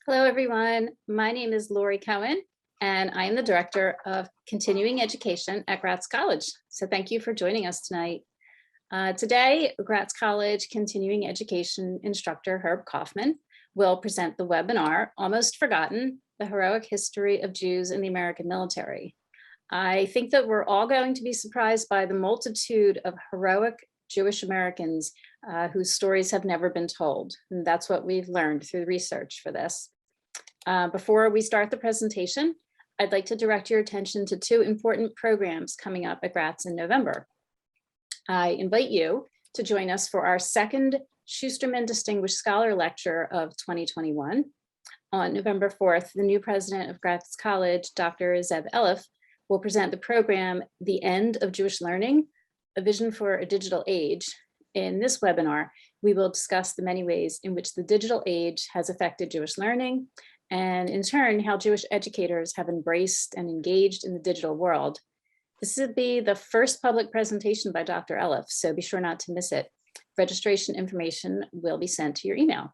Hello, everyone. My name is Lori Cohen, and I am the Director of Continuing Education at Gratz College. So thank you for joining us tonight. Today, Gratz College Continuing Education instructor Herb Kaufman will present the webinar, Almost Forgotten, the Heroic History of Jews in the American Military. I think that we're all going to be surprised by the multitude of heroic Jewish Americans whose stories have never been told. And that's what we've learned through research for this. Before we start the presentation, I'd like to direct your attention to two important programs coming up at Gratz in November. I invite you to join us for our second Schusterman Distinguished Scholar Lecture of 2021. On November 4th, the new president of Gratz College, Dr. Zev Elif, will present the program, The End of Jewish Learning, A Vision for a Digital Age. In this webinar, we will discuss the many ways in which the digital age has affected Jewish learning, and in turn, how Jewish educators have embraced and engaged in the digital world. This will be the first public presentation by Dr. Elif, so be sure not to miss it. Registration information will be sent to your email.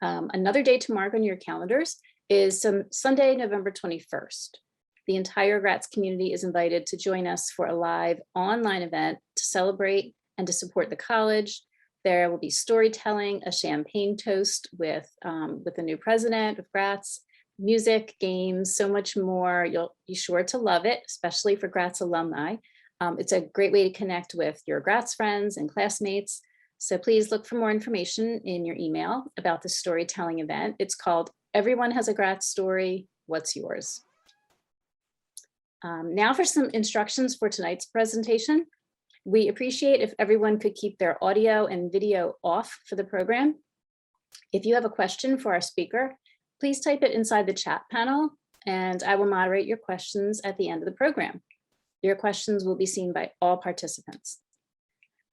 Another day to mark on your calendars is Sunday, November 21st. The entire Gratz community is invited to join us for a live online event to celebrate and to support the college. There will be storytelling, a champagne toast with the new president of Gratz, music, games, so much more. You'll be sure to love it, especially for Gratz alumni. It's a great way to connect with your Gratz friends and classmates. So please look for more information in your email about the storytelling event. It's called Everyone Has a Gratz Story, What's Yours? Now for some instructions for tonight's presentation. We appreciate if everyone could keep their audio and video off for the program. If you have a question for our speaker, please type it inside the chat panel and I will moderate your questions at the end of the program. Your questions will be seen by all participants.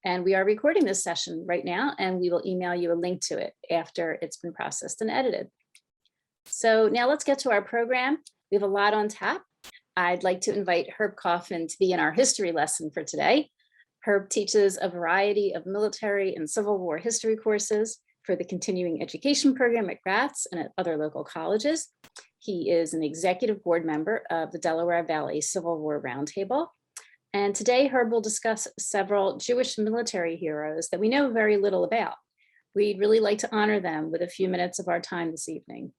And we are recording this session right now and we will email you a link to it after it's been processed and edited. So now let's get to our program. We have a lot on tap. I'd like to invite Herb Kaufman to be in our history lesson for today. Herb teaches a variety of military and Civil War history courses for the continuing education program at Gratz and at other local colleges. He is an executive board member of the Delaware Valley Civil War Roundtable. And today Herb will discuss several Jewish military heroes that we know very little about. We'd really like to honor them with a few minutes of our time this evening.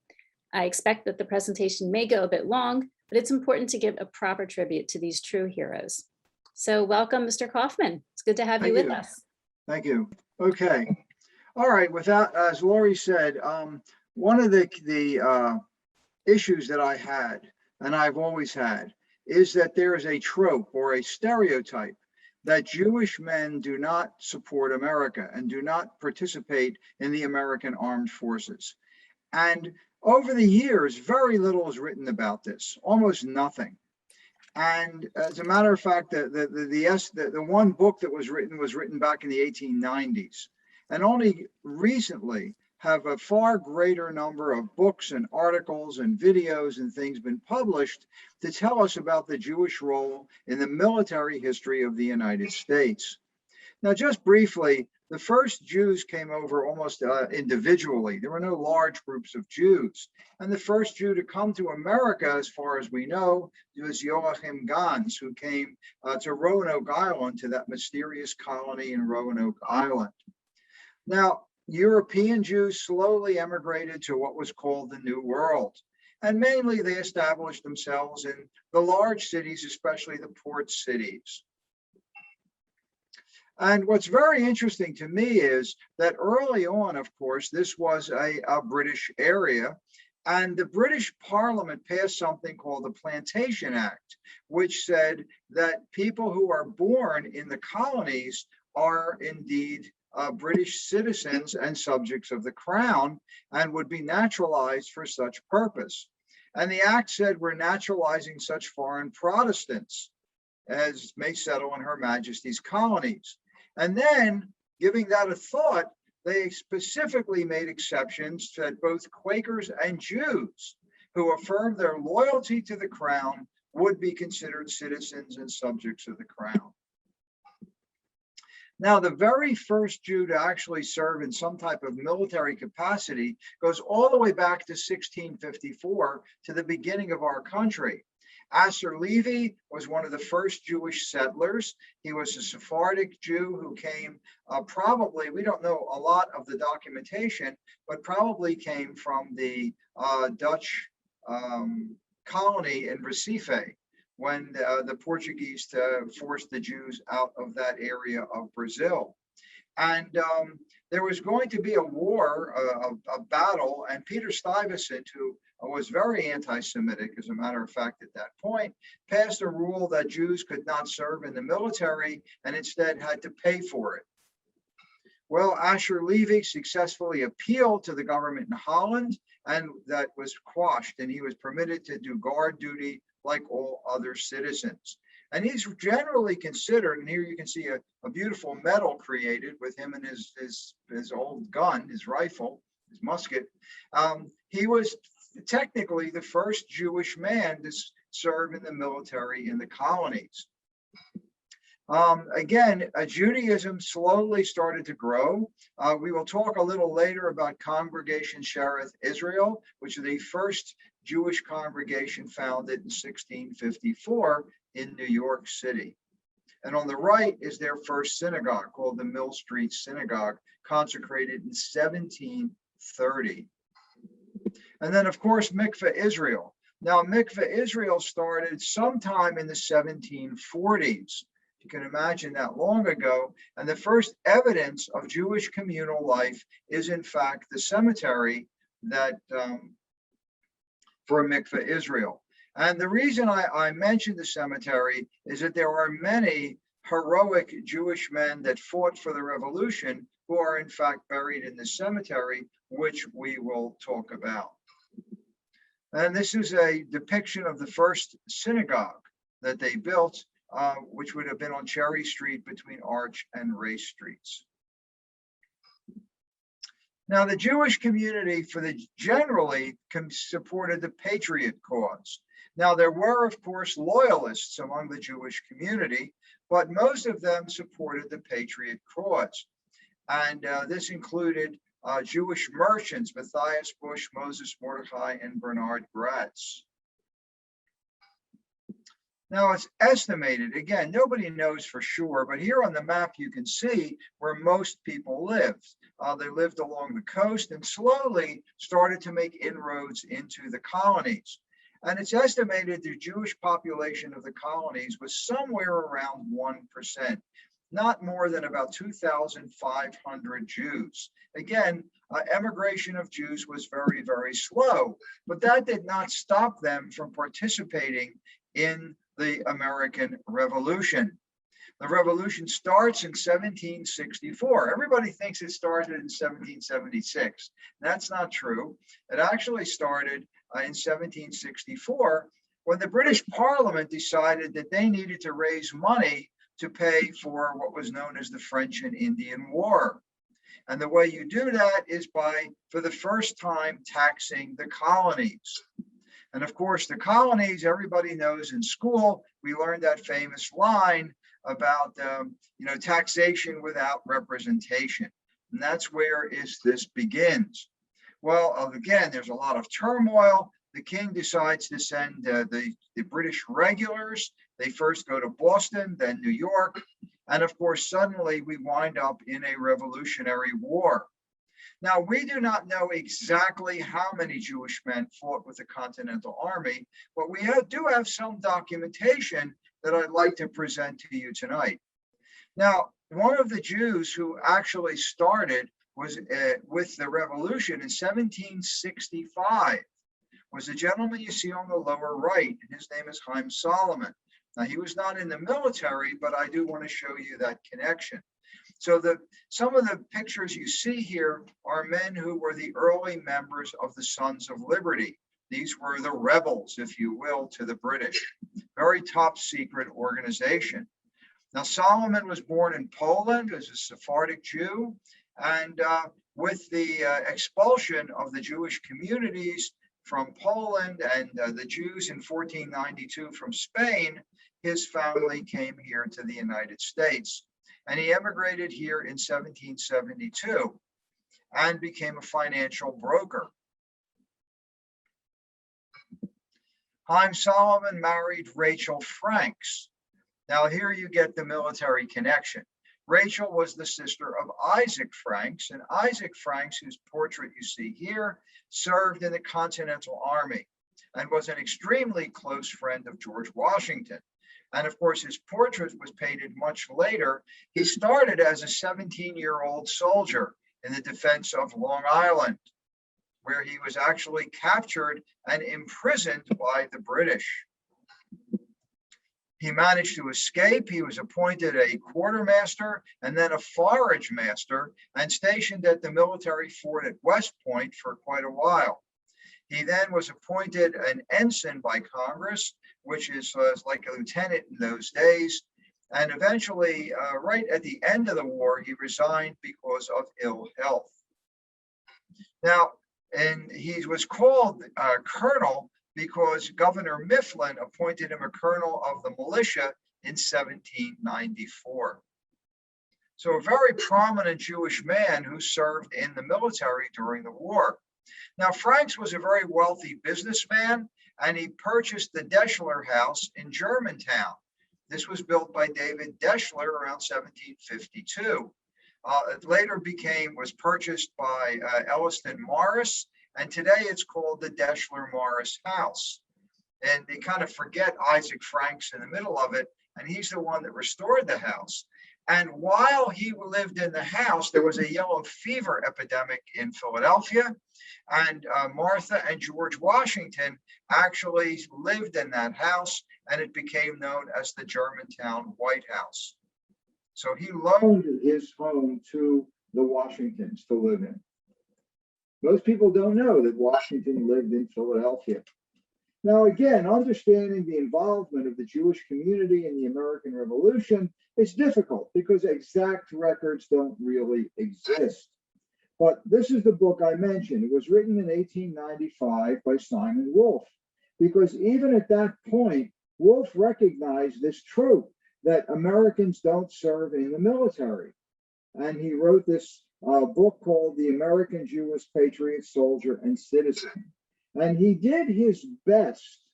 I expect that the presentation may go a bit long, but it's important to give a proper tribute to these true heroes. So welcome, Mr. Kaufman. It's good to have you with us. Thank you. Okay. All right. Without, as Lori said, one of the issues that I had, and I've always had, is that there is a trope or a stereotype that Jewish men do not support America and do not participate in the American armed forces. And over the years, very little is written about this, almost nothing. And as a matter of fact, the one book that was written back in the 1890s, and only recently have a far greater number of books and articles and videos and things been published to tell us about the Jewish role in the military history of the United States. Now, just briefly, the first Jews came over almost individually. There were no large groups of Jews. And the first Jew to come to America, as far as we know, was Joachim Gans, who came to Roanoke Island, to that mysterious colony in Roanoke Island. Now, European Jews slowly emigrated to what was called the New World. And mainly they established themselves in the large cities, especially the port cities. And what's very interesting to me is that early on, of course, this was a British area, and the British Parliament passed something called the Plantation Act, which said that people who are born in the colonies are indeed British citizens and subjects of the crown and would be naturalized for such purpose. And the act said we're naturalizing such foreign Protestants as may settle in Her Majesty's colonies. And then, giving that a thought, they specifically made exceptions that both Quakers and Jews who affirmed their loyalty to the crown would be considered citizens and subjects of the crown. Now, the very first Jew to actually serve in some type of military capacity goes all the way back to 1654, to the beginning of our country. Astor Levy was one of the first Jewish settlers. He was a Sephardic Jew who came probably, we don't know a lot of the documentation, but probably came from the Dutch colony in Recife, when the Portuguese forced the Jews out of that area of Brazil. And there was going to be a war, a battle, and Peter Stuyvesant, who was very anti-Semitic, as a matter of fact, at that point, passed a rule that Jews could not serve in the military and instead had to pay for it. Well, Astor Levy successfully appealed to the government in Holland, and that was quashed, and he was permitted to do guard duty like all other citizens. And he's generally considered, and here you can see a beautiful medal created with him and his old gun, his rifle, his musket. He was technically the first Jewish man to serve in the military in the colonies. Again, Judaism slowly started to grow. We will talk a little later about Congregation Shereth Israel, which is the first Jewish congregation founded in 1654 in New York City. And on the right is their first synagogue, called the Mill Street Synagogue, consecrated in 1730. And then, of course, Mikveh Israel. Now, Mikveh Israel started sometime in the 1740s. You can imagine that long ago. And the first evidence of Jewish communal life is, in fact, the cemetery that for Mikveh Israel. And the reason I mentioned the cemetery is that there are many heroic Jewish men that fought for the revolution who are in fact buried in the cemetery, which we will talk about. And this is a depiction of the first synagogue that they built, which would have been on Cherry Street between Arch and Race Streets. Now, the Jewish community generally supported the Patriot cause. Now, there were, of course, loyalists among the Jewish community, but most of them supported the Patriot cause. And this included Jewish merchants, Matthias Bush, Moses Mordechai, and Bernard Gratz. Now, it's estimated, again, nobody knows for sure, but here on the map you can see where most people lived. They lived along the coast and slowly started to make inroads into the colonies. And it's estimated the Jewish population of the colonies was somewhere around 1%, not more than about 2,500 Jews. Again, emigration of Jews was very, very slow, but that did not stop them from participating in the American Revolution. The revolution starts in 1764. Everybody thinks it started in 1776. That's not true. It actually started in 1764 when the British Parliament decided that they needed to raise money to pay for what was known as the French and Indian War. And the way you do that is by, for the first time, taxing the colonies. And of course, the colonies, everybody knows in school, we learned that famous line about taxation without representation. And that's where this begins. Well, again, there's a lot of turmoil. The king decides to send the British regulars. They first go to Boston, then New York. And of course, suddenly we wind up in a revolutionary war. Now, we do not know exactly how many Jewish men fought with the Continental Army, but we do have some documentation that I'd like to present to you tonight. Now, one of the Jews who actually started was with the revolution in 1765 was a gentleman you see on the lower right, and his name is Heim Solomon. Now, he was not in the military, but I do want to show you that connection. So some of the pictures you see here are men who were the early members of the Sons of Liberty. These were the rebels, if you will, to the British. Very top secret organization. Now, Solomon was born in Poland as a Sephardic Jew, and with the expulsion of the Jewish communities from Poland and the Jews in 1492 from Spain, his family came here to the United States. and he emigrated here in 1772 and became a financial broker. Heim Solomon married Rachel Franks. Now here you get the military connection. Rachel was the sister of Isaac Franks, and Isaac Franks, whose portrait you see here, served in the Continental Army and was an extremely close friend of George Washington. And of course, his portrait was painted much later. He started as a 17-year-old soldier in the defense of Long Island, where he was actually captured and imprisoned by the British. He managed to escape. He was appointed a quartermaster and then a forage master and stationed at the military fort at West Point for quite a while. He then was appointed an ensign by Congress, which is like a lieutenant in those days. And eventually, right at the end of the war, he resigned because of ill health. Now, and he was called colonel because Governor Mifflin appointed him a colonel of the militia in 1794. So a very prominent Jewish man who served in the military during the war. Now, Franks was a very wealthy businessman, and he purchased the Deschler House in Germantown. This was built by David Deschler around 1752. It later was purchased by Elliston Morris, and today it's called the Deschler Morris House. And they kind of forget Isaac Franks in the middle of it, and he's the one that restored the house. And while he lived in the house, there was a yellow fever epidemic in Philadelphia, and Martha and George Washington actually lived in that house, and it became known as the Germantown White House. So he loaned his home to the Washingtons to live in. Most people don't know that Washington lived in Philadelphia. Now, again, understanding the involvement of the Jewish community in the American Revolution is difficult because exact records don't really exist. But this is the book I mentioned. It was written in 1895 by Simon Wolfe, because even at that point, Wolfe recognized this truth that Americans don't serve in the military. And he wrote this book called The American Jewish Patriot, Soldier, and Citizen. And he did his best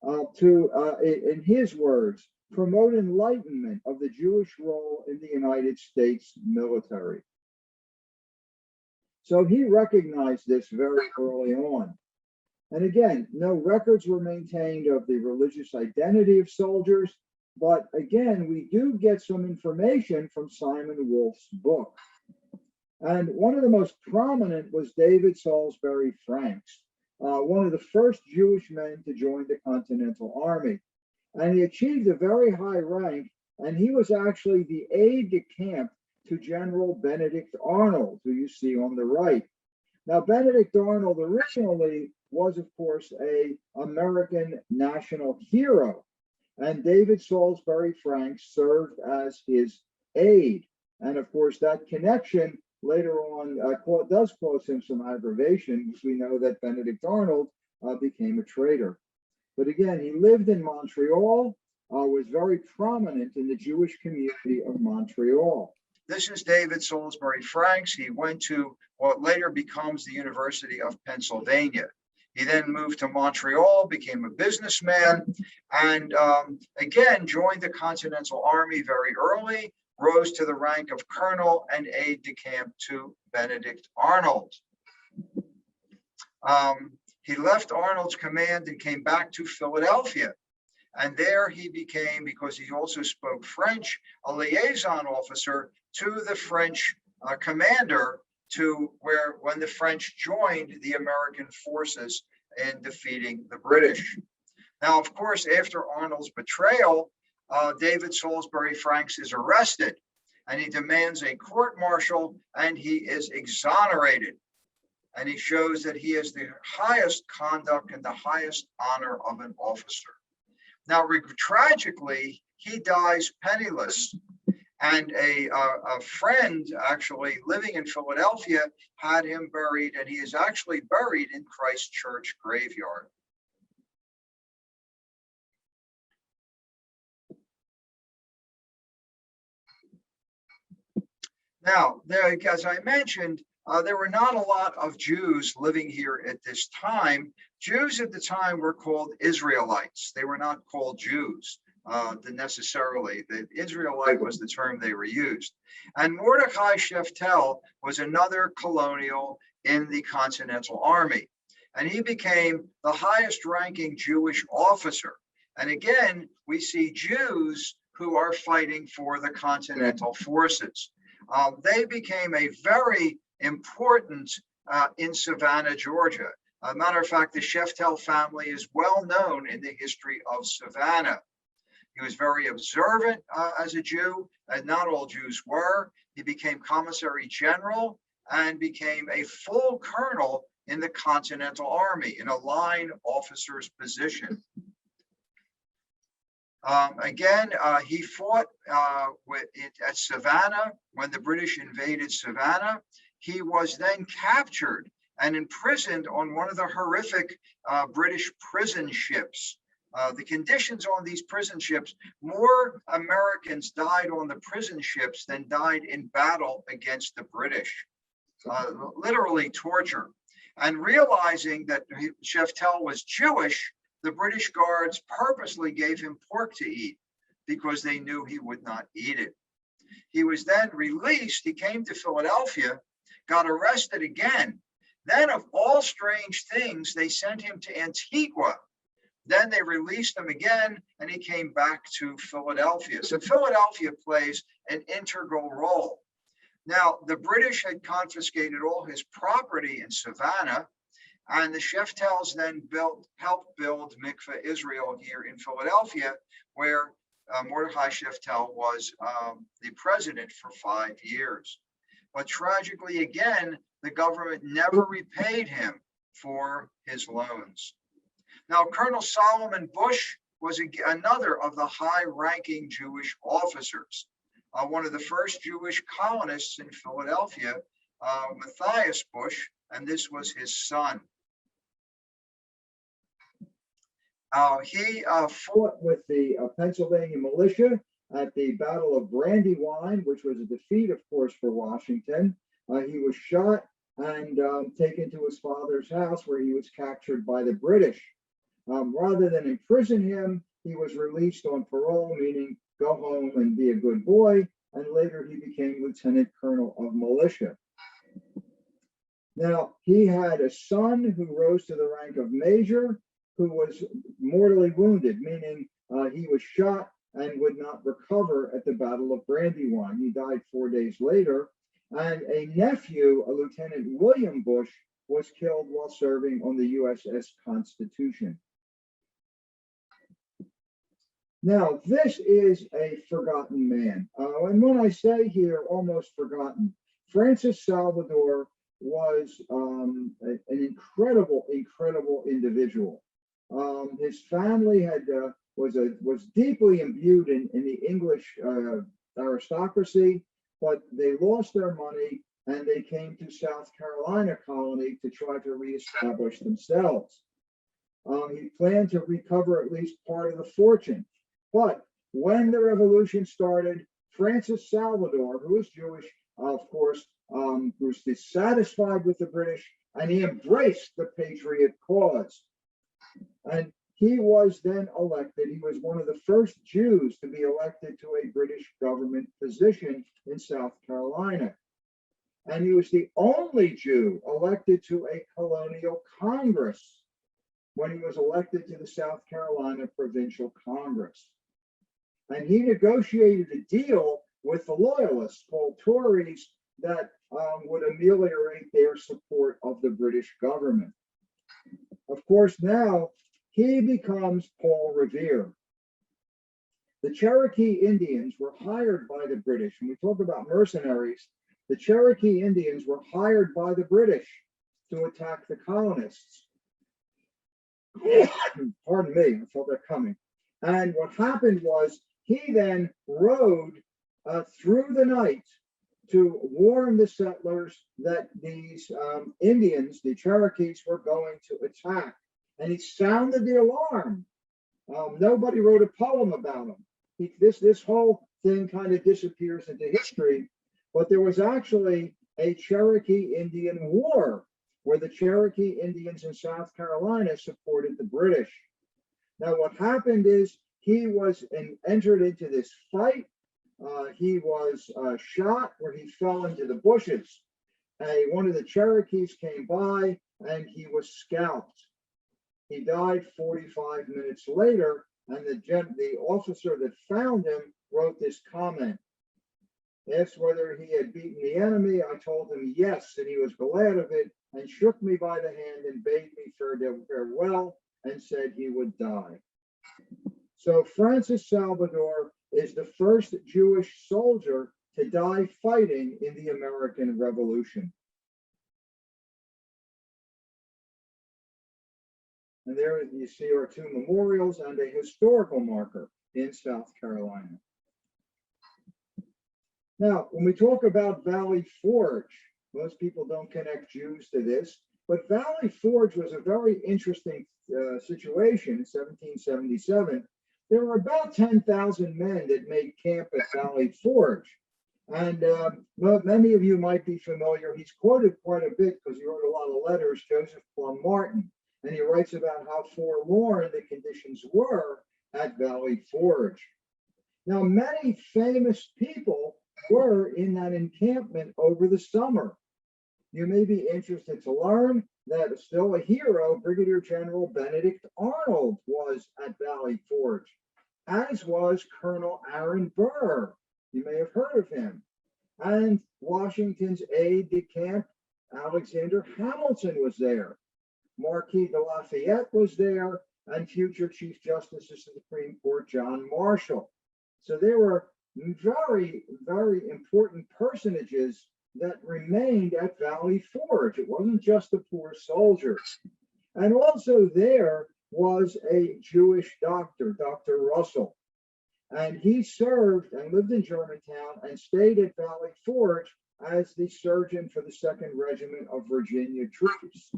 to, in his words, promote enlightenment of the Jewish role in the United States military. So he recognized this very early on. And again, no records were maintained of the religious identity of soldiers, but again, we do get some information from Simon Wolfe's book. And one of the most prominent was David Salisbury Franks, one of the first Jewish men to join the Continental Army. And he achieved a very high rank, and he was actually the aide-de-camp to General Benedict Arnold, who you see on the right. Now, Benedict Arnold originally was, of course, an American national hero, and David Salisbury Franks served as his aide. And of course, that connection later on does cause him some aggravation, because we know that Benedict Arnold became a traitor. But again, he lived in Montreal, was very prominent in the Jewish community of Montreal. This is David Salisbury Franks. He went to what later becomes the University of Pennsylvania. He then moved to Montreal, became a businessman, and again joined the Continental Army very early, rose to the rank of colonel and aide-de-camp to Benedict Arnold. He left Arnold's command and came back to Philadelphia. And there he became, because he also spoke French, a liaison officer to the French commander, to where when the French joined the American forces in defeating the British. Now, of course, after Arnold's betrayal, David Salisbury Franks is arrested, and he demands a court-martial, and he is exonerated. And he shows that he has the highest conduct and the highest honor of an officer. Now, tragically, he dies penniless, and a friend actually living in Philadelphia had him buried, and he is actually buried in Christ Church graveyard. Now, there, as I mentioned, there were not a lot of Jews living here at this time. Jews at the time were called Israelites. They were not called Jews necessarily. The Israelite was the term they were used. And Mordecai Sheftel was another colonial in the Continental Army. And he became the highest ranking Jewish officer. And again, we see Jews who are fighting for the Continental forces. They became a very important in Savannah, Georgia. As a matter of fact, the Sheftel family is well known in the history of Savannah. He was very observant as a Jew, and not all Jews were. He became commissary general and became a full colonel in the Continental Army in a line officer's position. He fought at Savannah when the British invaded Savannah. He was then captured and imprisoned on one of the horrific British prison ships. The conditions on these prison ships, more Americans died on the prison ships than died in battle against the British. Literally torture. And realizing that Sheftel was Jewish, the British guards purposely gave him pork to eat because they knew he would not eat it. He was then released. He came to Philadelphia, got arrested again. Then, of all strange things, they sent him to Antigua. Then they released him again, and he came back to Philadelphia. So Philadelphia plays an integral role. Now, the British had confiscated all his property in Savannah, and the Sheftels then helped build Mikveh Israel here in Philadelphia, where Mordecai Sheftel was the president for 5 years. But tragically, again, the government never repaid him for his loans. Now, Colonel Solomon Bush was another of the high-ranking Jewish officers. One of the first Jewish colonists in Philadelphia, Matthias Bush, and this was his son. He fought with the Pennsylvania militia at the Battle of Brandywine, which was a defeat, of course, for Washington. He was shot and taken to his father's house, where he was captured by the British. Rather than imprison him, he was released on parole, meaning go home and be a good boy, and later he became lieutenant colonel of militia. Now, he had a son who rose to the rank of major, who was mortally wounded, meaning he was shot and would not recover at the Battle of Brandywine. He died 4 days later. And a nephew, a Lieutenant William Bush, was killed while serving on the USS Constitution. Now, this is a forgotten man. And when I say here, almost forgotten, Francis Salvador was an incredible individual. His family was deeply imbued in the English aristocracy, but they lost their money and they came to South Carolina colony to try to reestablish themselves. He planned to recover at least part of the fortune. But when the revolution started, Francis Salvador, who was Jewish, of course, was dissatisfied with the British, and he embraced the patriot cause. And he was then elected. He was one of the first Jews to be elected to a British government position in South Carolina. And he was the only Jew elected to a colonial Congress when he was elected to the South Carolina Provincial Congress. And he negotiated a deal with the Loyalists, called Tories, that would ameliorate their support of the British government. Of course, now he becomes Paul Revere. The Cherokee Indians were hired by the British. When we talk about mercenaries, the Cherokee Indians were hired by the British to attack the colonists. Pardon me, I felt that coming. And what happened was he then rode through the night to warn the settlers that these Indians, the Cherokees, were going to attack. And he sounded the alarm. Nobody wrote a poem about him. This whole thing kind of disappears into history. But there was actually a Cherokee Indian War where the Cherokee Indians in South Carolina supported the British. Now, what happened is he was entered into this fight. He was shot where he fell into the bushes. One of the Cherokees came by and he was scalped. He died 45 minutes later, and the officer that found him wrote this comment. Asked whether he had beaten the enemy. I told him yes, and he was glad of it and shook me by the hand and bade me farewell and said he would die. So Francis Salvador is the first Jewish soldier to die fighting in the American Revolution. And there you see our two memorials and a historical marker in South Carolina. Now, when we talk about Valley Forge, most people don't connect Jews to this, but Valley Forge was a very interesting situation in 1777. There were about 10,000 men that made camp at Valley Forge. And many of you might be familiar. He's quoted quite a bit because he wrote a lot of letters, Joseph Plum Martin. And he writes about how forlorn the conditions were at Valley Forge. Now, many famous people were in that encampment over the summer. You may be interested to learn that still a hero, Brigadier General Benedict Arnold, was at Valley Forge, as was Colonel Aaron Burr. You may have heard of him. And Washington's aide-de-camp, Alexander Hamilton, was there. Marquis de Lafayette was there, and future Chief Justice of the Supreme Court, John Marshall. So there were very, very important personages that remained at Valley Forge. It wasn't just the poor soldiers. And also there was a Jewish doctor, Dr. Russell. And he served and lived in Germantown and stayed at Valley Forge as the surgeon for the 2nd Regiment of Virginia troops.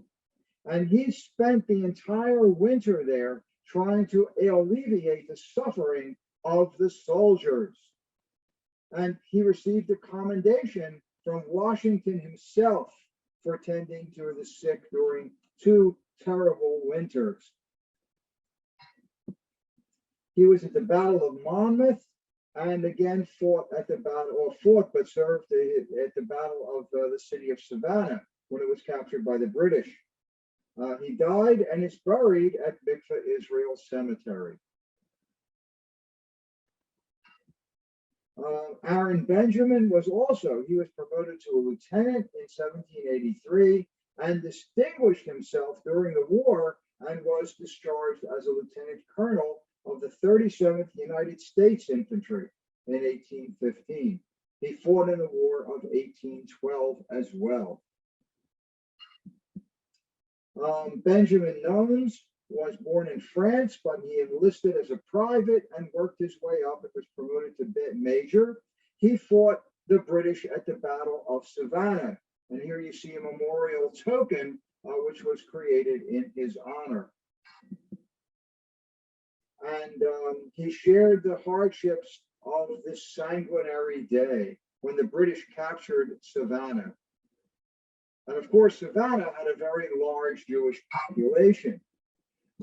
And he spent the entire winter there trying to alleviate the suffering of the soldiers. And he received a commendation from Washington himself for tending to the sick during 2 terrible winters. He was at the Battle of Monmouth and again fought at the battle, or fought but served at the Battle of the city of Savannah when it was captured by the British. He died and is buried at Mikveh Israel Cemetery. Aaron Benjamin was he was promoted to a lieutenant in 1783 and distinguished himself during the war and was discharged as a lieutenant colonel of the 37th United States Infantry in 1815. He fought in the War of 1812 as well. Benjamin Nones was born in France, but he enlisted as a private and worked his way up and was promoted to major. He fought the British at the Battle of Savannah. And here you see a memorial token which was created in his honor. And he shared the hardships of this sanguinary day when the British captured Savannah. And of course, Savannah had a very large Jewish population.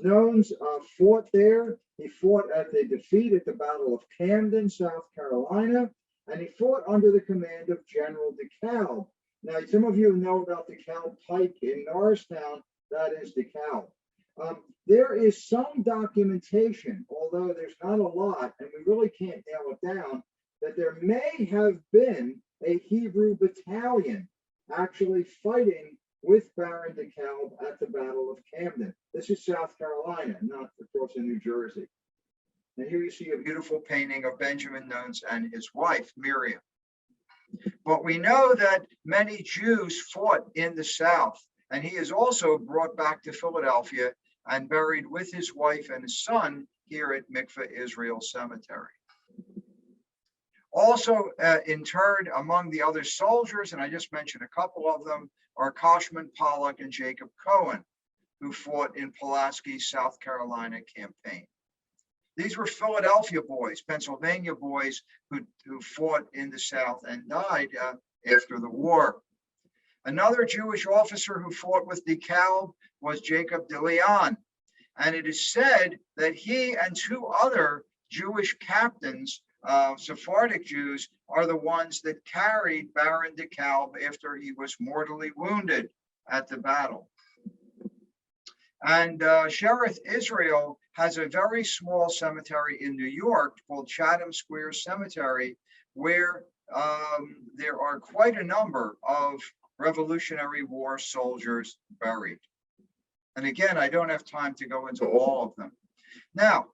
Nones fought there. He fought at the defeat at the Battle of Camden, South Carolina, and he fought under the command of General DeKalb. Now, some of you know about DeKalb Pike in Norristown. That is DeKalb. There is some documentation, although there's not a lot, and we really can't nail it down, that there may have been a Hebrew battalion actually fighting with Baron DeKalb at the Battle of Camden. This is South Carolina, not across in New Jersey. And here you see a beautiful painting of Benjamin Nones and his wife, Miriam. But we know that many Jews fought in the South, and he is also brought back to Philadelphia and buried with his wife and his son here at Mikveh Israel Cemetery. Also interred among the other soldiers, and I just mentioned a couple of them, are Kaufman, Pollock, and Jacob Cohen, who fought in Pulaski's South Carolina campaign. These were Philadelphia boys, Pennsylvania boys who fought in the South and died after the war. Another Jewish officer who fought with DeKalb was Jacob de Leon. And it is said that he and two other Jewish captains, Sephardic Jews, are the ones that carried Baron DeKalb after he was mortally wounded at the battle. And Sheriff Israel has a very small cemetery in New York called Chatham Square Cemetery, where there are quite a number of Revolutionary War soldiers buried. And again, I don't have time to go into all of them. Now,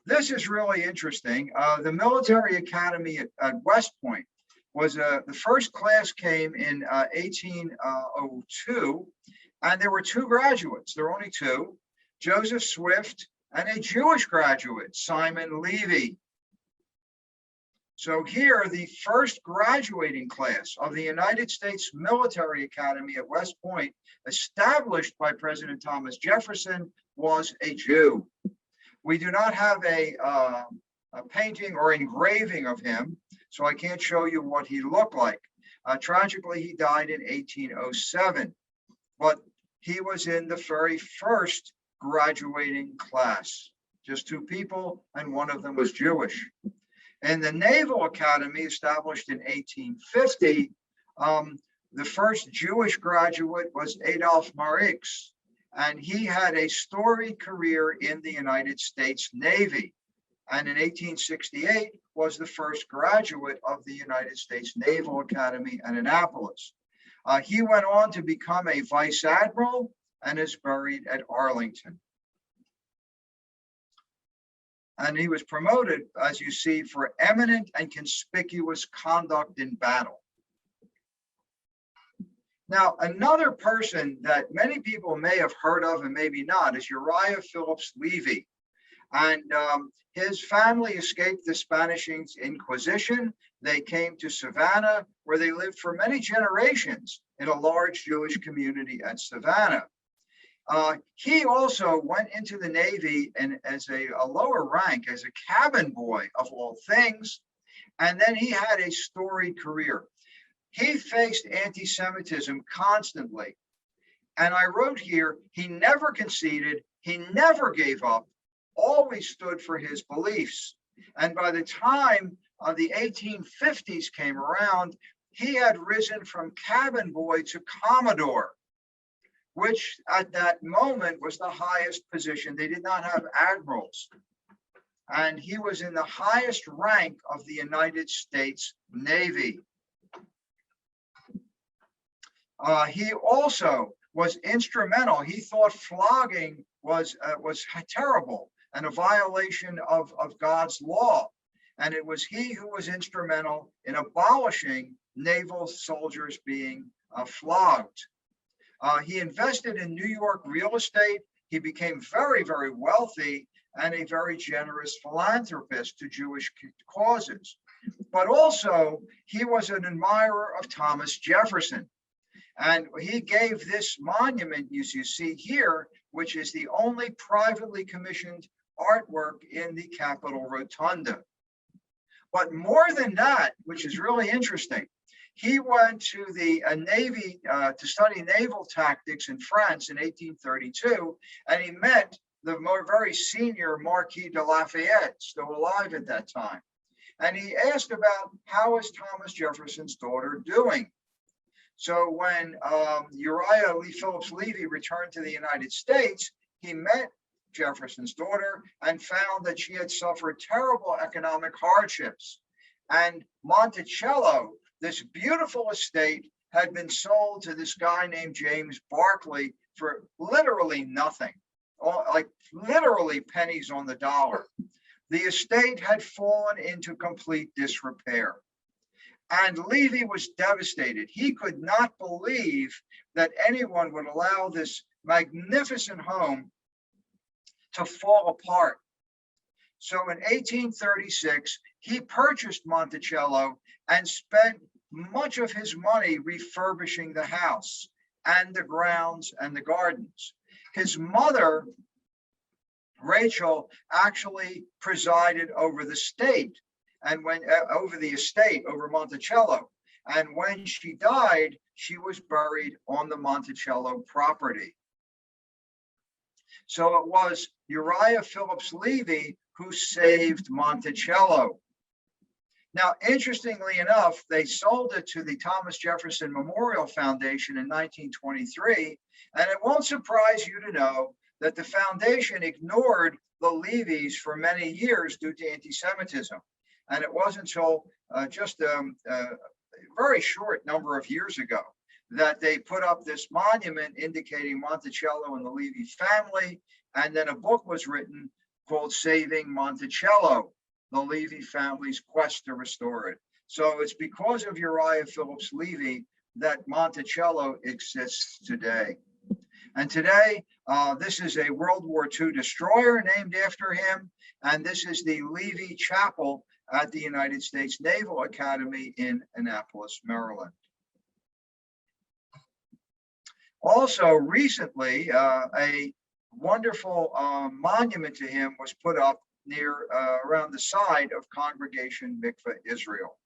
this is really interesting. The military academy at West Point was the first class came in 1802, and there were two graduates. There were only two, Joseph Swift and a Jewish graduate, Simon Levy. So here, the first graduating class of the United States Military Academy at West Point, established by President Thomas Jefferson, was a Jew. We do not have a painting or engraving of him, so I can't show you what he looked like. Tragically, he died in 1807, but he was in the very first graduating class. Just two people, and one of them was Jewish. In the Naval Academy, established in 1850, the first Jewish graduate was Adolf Marix, and he had a storied career in the United States Navy. And in 1868 was the first graduate of the United States Naval Academy at Annapolis. He went on to become a vice admiral and is buried at Arlington. And he was promoted, as you see, for eminent and conspicuous conduct in battle. Now, another person that many people may have heard of and maybe not is Uriah Phillips Levy. And his family escaped the Spanish Inquisition. They came to Savannah, where they lived for many generations in a large Jewish community at Savannah. He also went into the Navy and as a lower rank, as a cabin boy of all things, and then he had a storied career. He faced anti-Semitism constantly, and I wrote here, he never conceded, he never gave up, always stood for his beliefs. And by the time the 1850s came around, he had risen from cabin boy to Commodore, which at that moment was the highest position. They did not have admirals. And he was in the highest rank of the United States Navy. He also was instrumental. He thought flogging was terrible and a violation of God's law. And it was he who was instrumental in abolishing naval soldiers being flogged. He invested in New York real estate. He became very, very wealthy and a very generous philanthropist to Jewish causes. But also, he was an admirer of Thomas Jefferson. And he gave this monument, as you see here, which is the only privately commissioned artwork in the Capitol Rotunda. But more than that, which is really interesting, he went to the Navy to study naval tactics in France in 1832, and he met the very senior Marquis de Lafayette, still alive at that time. And he asked about how is Thomas Jefferson's daughter doing? So when Uriah Phillips Levy returned to the United States, he met Jefferson's daughter and found that she had suffered terrible economic hardships. And Monticello, this beautiful estate, had been sold to this guy named James Barclay for literally nothing, like literally pennies on the dollar. The estate had fallen into complete disrepair. And Levy was devastated. He could not believe that anyone would allow this magnificent home to fall apart. So in 1836, he purchased Monticello and spent much of his money refurbishing the house and the grounds and the gardens. His mother Rachel actually presided over the state and when over the estate over Monticello. And when she died, she was buried on the Monticello property. So it was Uriah Phillips Levy who saved Monticello. Now, interestingly enough, they sold it to the Thomas Jefferson Memorial Foundation in 1923. And it won't surprise you to know that the foundation ignored the Levys for many years due to anti-Semitism. And it wasn't until just a very short number of years ago that they put up this monument indicating Monticello and the Levy family. And then a book was written called Saving Monticello, the Levy family's quest to restore it. So it's because of Uriah Phillips Levy that Monticello exists today. And today, this is a World War II destroyer named after him. And this is the Levy Chapel at the United States Naval Academy in Annapolis, Maryland. Also, recently, a wonderful monument to him was put up near around the side of Congregation Mikveh Israel.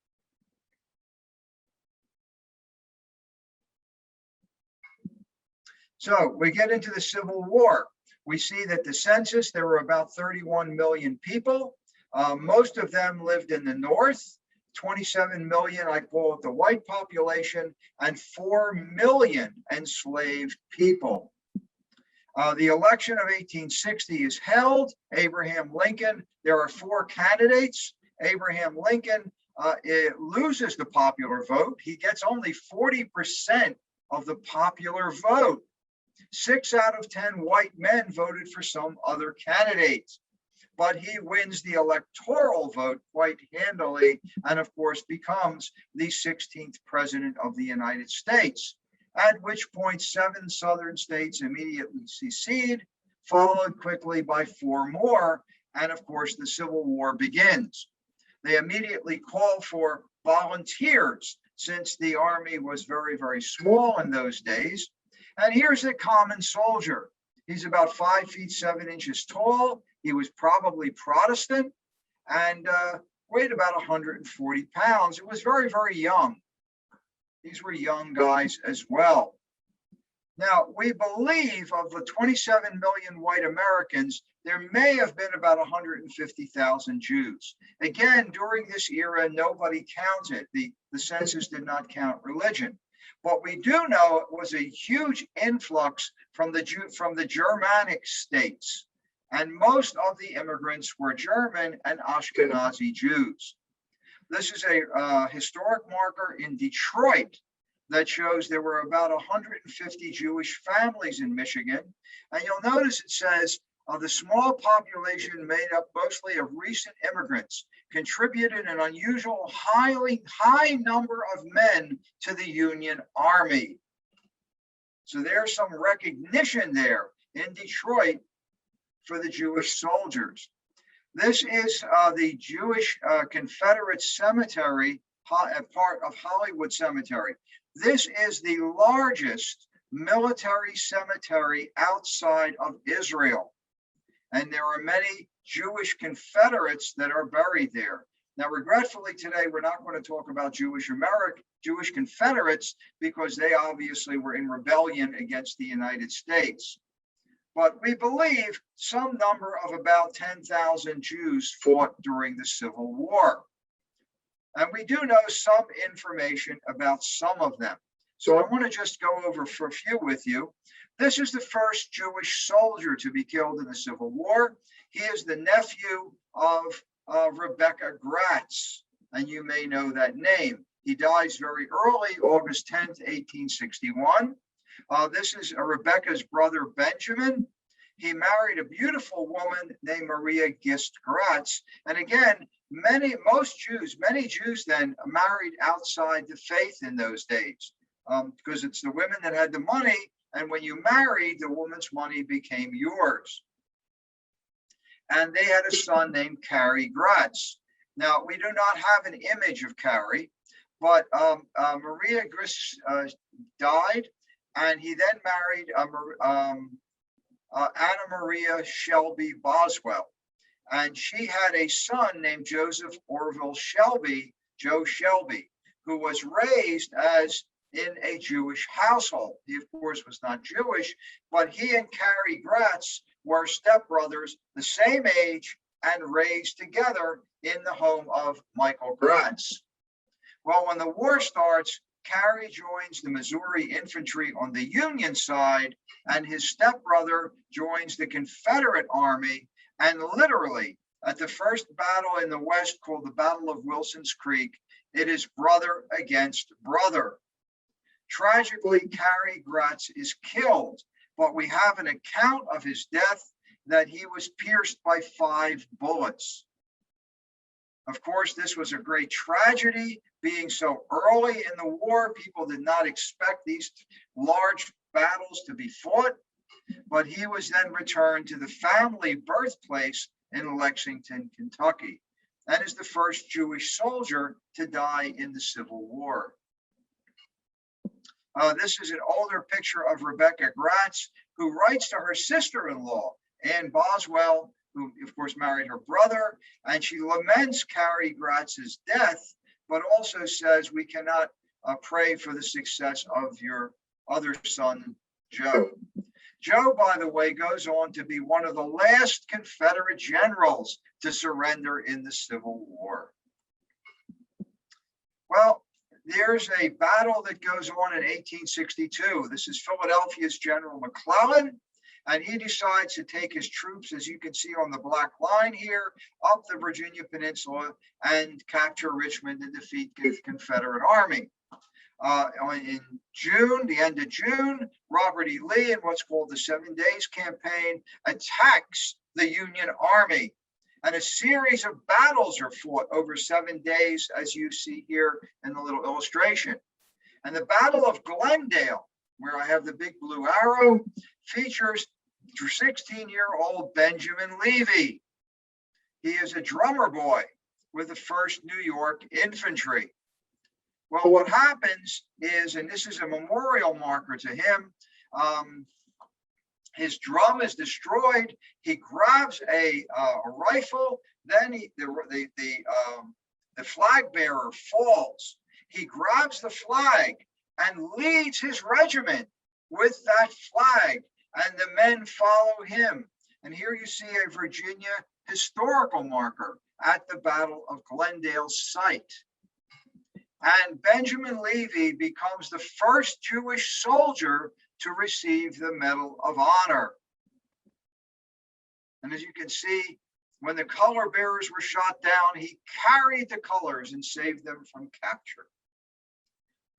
So we get into the Civil War. We see that the census, there were about 31 million people. Most of them lived in the North. 27 million, I call it the white population, and 4 million enslaved people. The election of 1860 is held. Abraham Lincoln, there are 4 candidates. Abraham Lincoln loses the popular vote. He gets only 40% of the popular vote. 6 out of 10 white men voted for some other candidates. But he wins the electoral vote quite handily and, of course, becomes the 16th president of the United States, at which point 7 southern states immediately secede, followed quickly by 4 more, and, of course, the Civil War begins. They immediately call for volunteers, since the army was very, very small in those days. And here's a common soldier. He's about 5 feet 7 inches tall. He was probably Protestant and weighed about 140 pounds. It was very, very young. These were young guys as well. Now, we believe of the 27 million white Americans, there may have been about 150,000 Jews. Again, during this era, nobody counted. The census did not count religion. But we do know it was a huge influx from the Germanic states. And most of the immigrants were German and Ashkenazi Jews. This is a historic marker in Detroit that shows there were about 150 Jewish families in Michigan. And you'll notice it says, the small population made up mostly of recent immigrants contributed an unusual high number of men to the Union Army. So there's some recognition there in Detroit for the Jewish soldiers. This is the Jewish Confederate Cemetery, part of Hollywood Cemetery. This is the largest military cemetery outside of Israel. And there are many Jewish Confederates that are buried there. Now, regretfully, today, we're not going to talk about Jewish Confederates because they obviously were in rebellion against the United States. But we believe some number of about 10,000 Jews fought during the Civil War. And we do know some information about some of them. So I want to just go over for a few with you. This is the first Jewish soldier to be killed in the Civil War. He is the nephew of Rebecca Gratz, and you may know that name. He dies very early, August 10th, 1861. This is Rebecca's brother, Benjamin. He married a beautiful woman named Maria Gist Gratz. And again, many Jews then married outside the faith in those days, because it's the women that had the money. And when you married, the woman's money became yours. And they had a son named Cary Gratz. Now, we do not have an image of Cary, but Maria Gratz died, and he then married Anna Maria Shelby Boswell. And she had a son named Joseph Orville Shelby, Joe Shelby, who was raised as in a Jewish household. He, of course, was not Jewish, but he and Carrie Gratz were stepbrothers, the same age, and raised together in the home of Michael Gratz. Well, when the war starts, Carrie joins the Missouri Infantry on the Union side, and his stepbrother joins the Confederate Army. And literally, at the first battle in the West, called the Battle of Wilson's Creek, it is brother against brother. Tragically, Carrie Gratz is killed, but we have an account of his death that he was pierced by 5 bullets. Of course, this was a great tragedy, being so early in the war. People did not expect these large battles to be fought, but he was then returned to the family birthplace in Lexington, Kentucky, and is the first Jewish soldier to die in the Civil War. This is an older picture of Rebecca Gratz, who writes to her sister-in-law, Ann Boswell, who of course married her brother, and she laments Carrie Gratz's death, but also says, we cannot pray for the success of your other son, Joe. Joe, by the way, goes on to be one of the last Confederate generals to surrender in the Civil War. Well, there's a battle that goes on in 1862. This is Philadelphia's General McClellan, and he decides to take his troops, as you can see on the black line here, up the Virginia Peninsula and capture Richmond and defeat the Confederate Army. In June, the end of June, Robert E. Lee, in what's called the 7 Days Campaign, attacks the Union Army. And a series of battles are fought over 7 days, as you see here in the little illustration. And the Battle of Glendale, where I have the big blue arrow, features 16-year-old Benjamin Levy. He is a drummer boy with the 1st New York Infantry. Well, what happens is, and this is a memorial marker to him, his drum is destroyed. He grabs a rifle. Then the flag bearer falls. He grabs the flag and leads his regiment with that flag, and the men follow him. And here you see a Virginia historical marker at the Battle of Glendale site. And Benjamin Levy becomes the first Jewish soldier to receive the Medal of Honor. And as you can see, when the color bearers were shot down, he carried the colors and saved them from capture.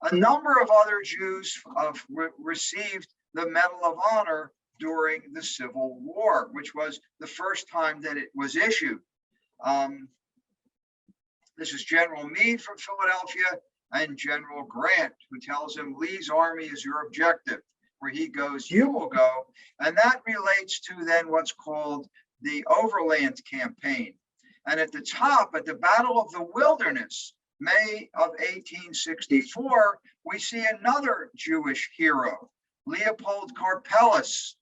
A number of other Jews received the Medal of Honor during the Civil War, which was the first time that it was issued. This is General Meade from Philadelphia and General Grant, who tells him Lee's army is your objective. Where he goes, you will go. And that relates to then what's called the Overland Campaign. And at the top, at the Battle of the Wilderness, May of 1864, we see another Jewish hero, Leopold Karpeles,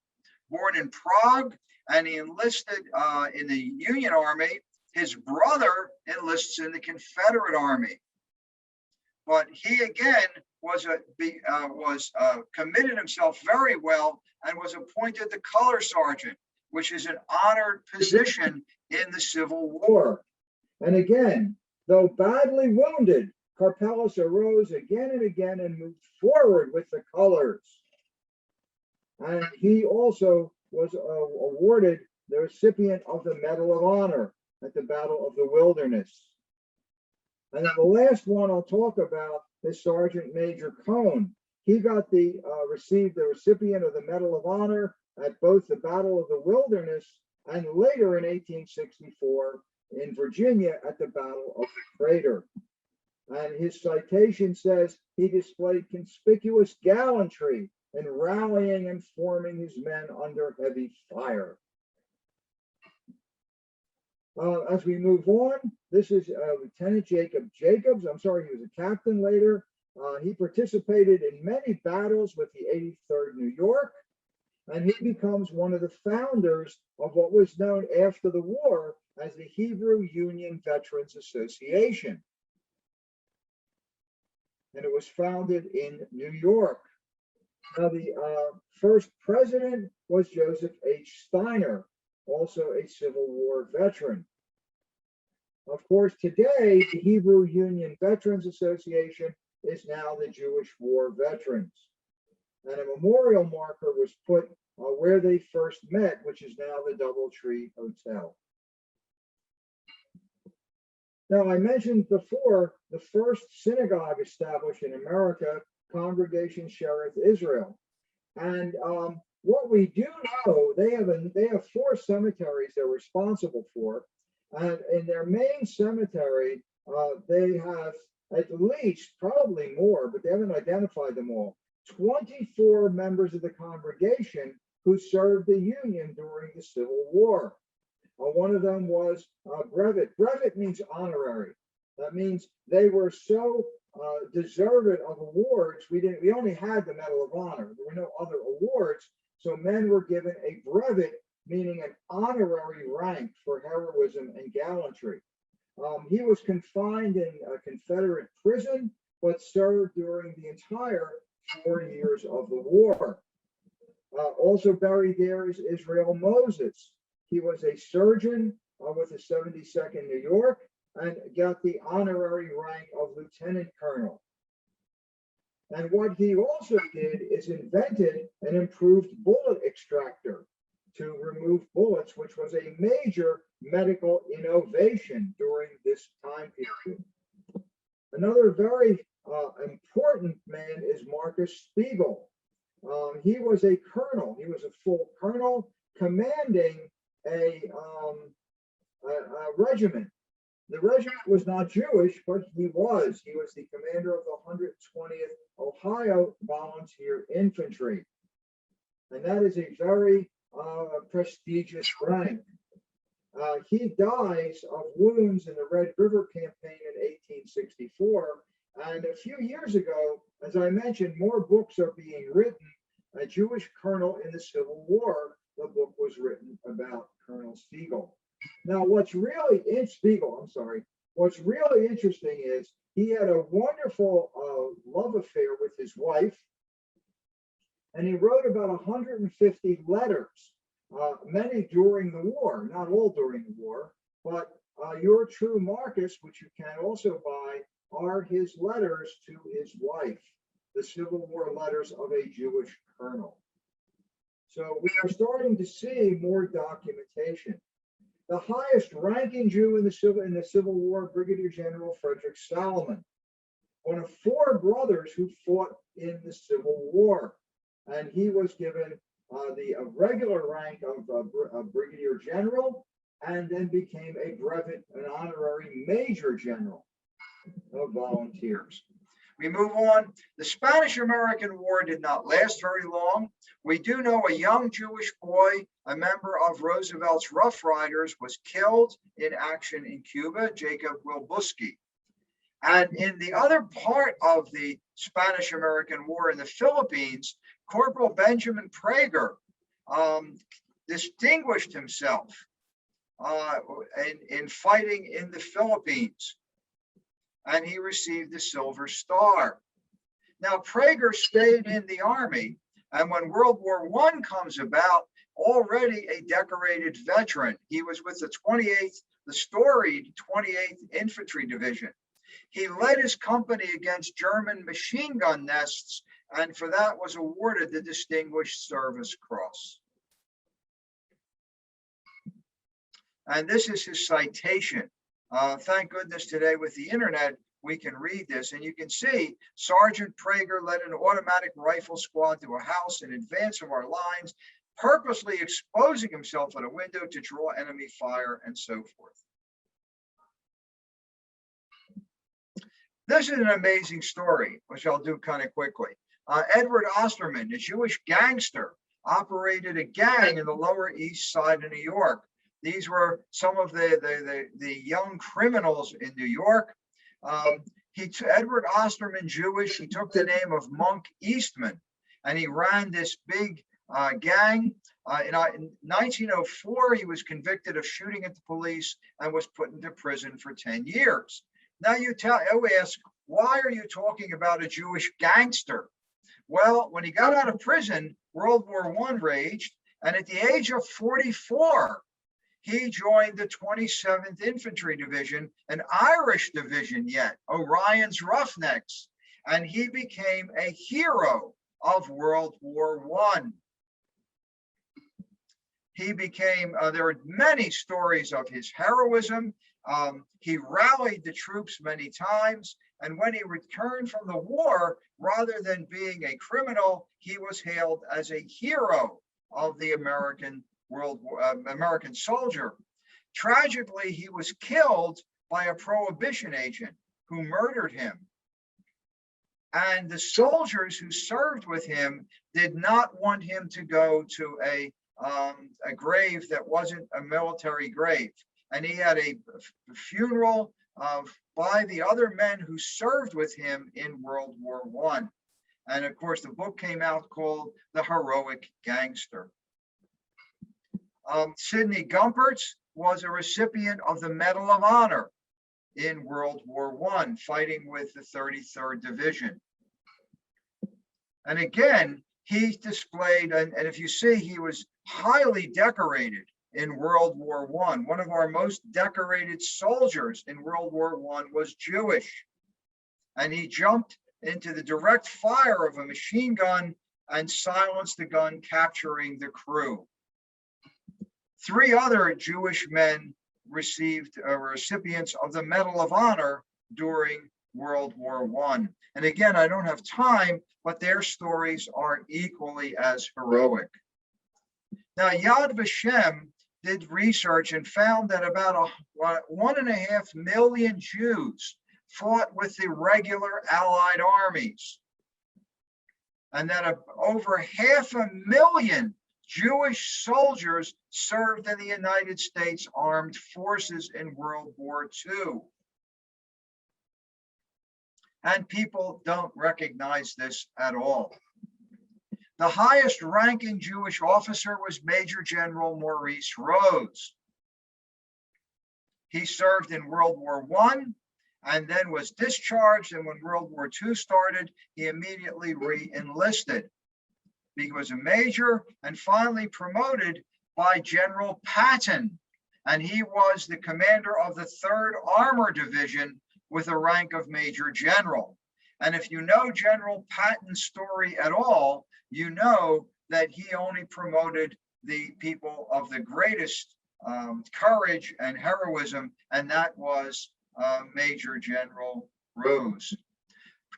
born in Prague, and he enlisted in the Union Army. His brother enlists in the Confederate Army. But he again committed himself very well and was appointed the color sergeant, which is an honored position in the Civil War. And again, though badly wounded, Karpeles arose again and again and moved forward with the colors. And he also was awarded the recipient of the Medal of Honor at the Battle of the Wilderness. And then the last one I'll talk about is Sergeant Major Cone. He got received the recipient of the Medal of Honor at both the Battle of the Wilderness and later in 1864 in Virginia at the Battle of the Crater. And his citation says he displayed conspicuous gallantry in rallying and forming his men under heavy fire. As we move on, this is Lieutenant Jacob Jacobs. I'm sorry, he was a captain later. He participated in many battles with the 83rd New York. and he becomes one of the founders of what was known after the war as the Hebrew Union Veterans Association. And it was founded in New York. Now, the first president was Joseph H. Steiner, also a Civil War veteran. Of course, today, the Hebrew Union Veterans Association is now the Jewish War Veterans. And a memorial marker was put where they first met, which is now the Doubletree Hotel. Now, I mentioned before the first synagogue established in America, Congregation Shereth Israel. And what we do know, they have 4 cemeteries they're responsible for. And in their main cemetery, they have at least, probably more, but they haven't identified them all, 24 members of the congregation who served the Union during the Civil War. One of them was brevet. Brevet means honorary. That means they were so deserved of awards. We only had the Medal of Honor. There were no other awards. So men were given a brevet, meaning an honorary rank for heroism and gallantry. He was confined in a Confederate prison, but served during the entire 4 years of the war. Also buried there is Israel Moses. He was a surgeon with the 72nd New York and got the honorary rank of lieutenant colonel. And what he also did is invented an improved bullet extractor to remove bullets, which was a major medical innovation during this time period. Another very important man is Marcus Spiegel. He was a colonel. He was a full colonel commanding a regiment. The regiment was not Jewish, but he was. He was the commander of the 120th Ohio Volunteer Infantry. And that is a very prestigious rank. He dies of wounds in the Red River Campaign in 1864. And a few years ago, as I mentioned, more books are being written. A Jewish colonel in the Civil War, the book was written about Colonel Spiegel. Now, what's really interesting is he had a wonderful love affair with his wife, and he wrote about 150 letters, many during the war, not all during the war, but Your True Marcus, which you can also buy, are his letters to his wife, the Civil War letters of a Jewish colonel. So we are starting to see more documentation. The highest ranking Jew in the Civil War, Brigadier General Frederick Solomon, one of 4 brothers who fought in the Civil War. And he was given the regular rank of Brigadier General, and then became a brevet, an honorary Major General of volunteers. We move on. The Spanish-American War did not last very long. We do know a young Jewish boy, a member of Roosevelt's Rough Riders, was killed in action in Cuba, Jacob Wilbuski. And in the other part of the Spanish-American War in the Philippines, Corporal Benjamin Prager distinguished himself in fighting in the Philippines, and he received the Silver Star. Now, Prager stayed in the Army, and when World War I comes about, already a decorated veteran, he was with the 28th, the storied 28th Infantry Division. He led his company against German machine gun nests, and for that was awarded the Distinguished Service Cross. And this is his citation. Thank goodness today with the internet, we can read this, and you can see Sergeant Prager led an automatic rifle squad to a house in advance of our lines, purposely exposing himself at a window to draw enemy fire and so forth. This is an amazing story, which I'll do kind of quickly. Edward Osterman, a Jewish gangster, operated a gang in the Lower East Side of New York. These were some of the young criminals in New York. Edward Osterman, Jewish, he took the name of Monk Eastman, and he ran this big gang. In 1904, he was convicted of shooting at the police and was put into prison for 10 years. Now you ask, why are you talking about a Jewish gangster? Well, when he got out of prison, World War I raged, and at the age of 44, he joined the 27th Infantry Division, an Irish division yet, Orion's Roughnecks, and he became a hero of World War I. He became, there are many stories of his heroism. He rallied the troops many times, and when he returned from the war, rather than being a criminal, he was hailed as a hero of the American soldier. Tragically, he was killed by a Prohibition agent who murdered him. And the soldiers who served with him did not want him to go to a grave that wasn't a military grave. And he had a funeral by the other men who served with him in World War I. And of course, the book came out called The Heroic Gangster. Sidney Gumpertz was a recipient of the Medal of Honor in World War I, fighting with the 33rd Division. And again, he displayed, and if you see, he was highly decorated in World War I. One of our most decorated soldiers in World War I was Jewish. And he jumped into the direct fire of a machine gun and silenced the gun, capturing the crew. 3 other Jewish men received recipients of the Medal of Honor during World War I. And again, I don't have time, but their stories are equally as heroic. Now, Yad Vashem did research and found that about 1.5 million Jews fought with the regular Allied armies, and that over 500,000 Jewish soldiers served in the United States Armed Forces in World War II. And people don't recognize this at all. The highest ranking Jewish officer was Major General Maurice Rhodes. He served in World War I and then was discharged. And when World War II started, he immediately re-enlisted. He was a major and finally promoted by General Patton. And he was the commander of the 3rd Armor Division with a rank of Major General. And if you know General Patton's story at all, you know that he only promoted the people of the greatest courage and heroism, and that was Major General Rhodes.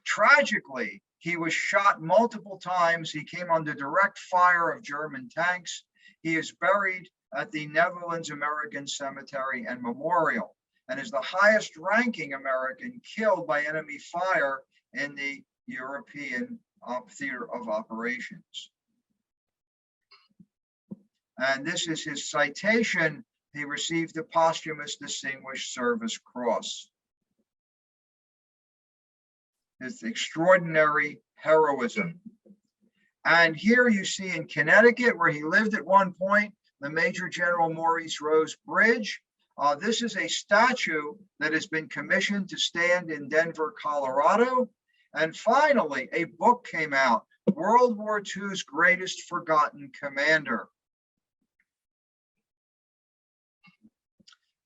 Tragically, he was shot multiple times. He came under direct fire of German tanks. He is buried at the Netherlands American Cemetery and Memorial, and is the highest ranking American killed by enemy fire in the European theater of operations. And this is his citation. He received the posthumous Distinguished Service Cross. His extraordinary heroism. And here you see in Connecticut, where he lived at one point, the Major General Maurice Rhodes Bridge. This is a statue that has been commissioned to stand in Denver, Colorado. And finally, a book came out, World War II's Greatest Forgotten Commander.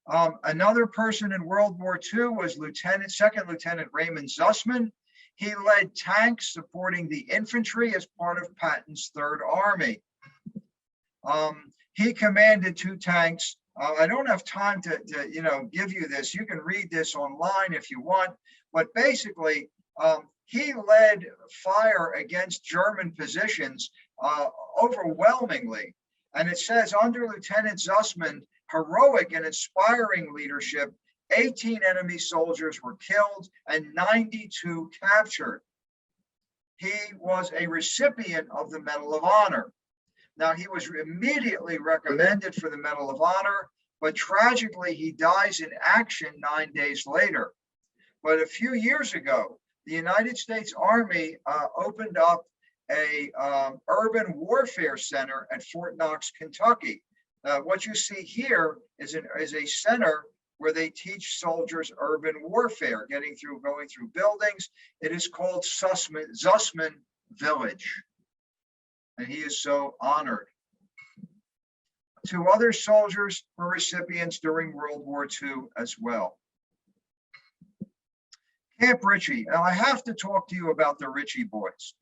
Another person in World War II was Second Lieutenant Raymond Zussman. He led tanks supporting the infantry as part of Patton's 3rd Army. He commanded 2 tanks. I don't have time to give you this. You can read this online if you want. But basically, he led fire against German positions overwhelmingly. And it says, under Lieutenant Zussman, heroic and inspiring leadership, 18 enemy soldiers were killed and 92 captured. He was a recipient of the Medal of Honor. Now, he was immediately recommended for the Medal of Honor, but tragically, he dies in action 9 days later. But a few years ago, the United States Army opened up a urban warfare center at Fort Knox, Kentucky. What you see here is a center where they teach soldiers urban warfare, going through buildings. It is called Zussman Village, and he is so honored. 2 other soldiers were recipients during World War II as well. Camp Ritchie. Now I have to talk to you about the Ritchie Boys.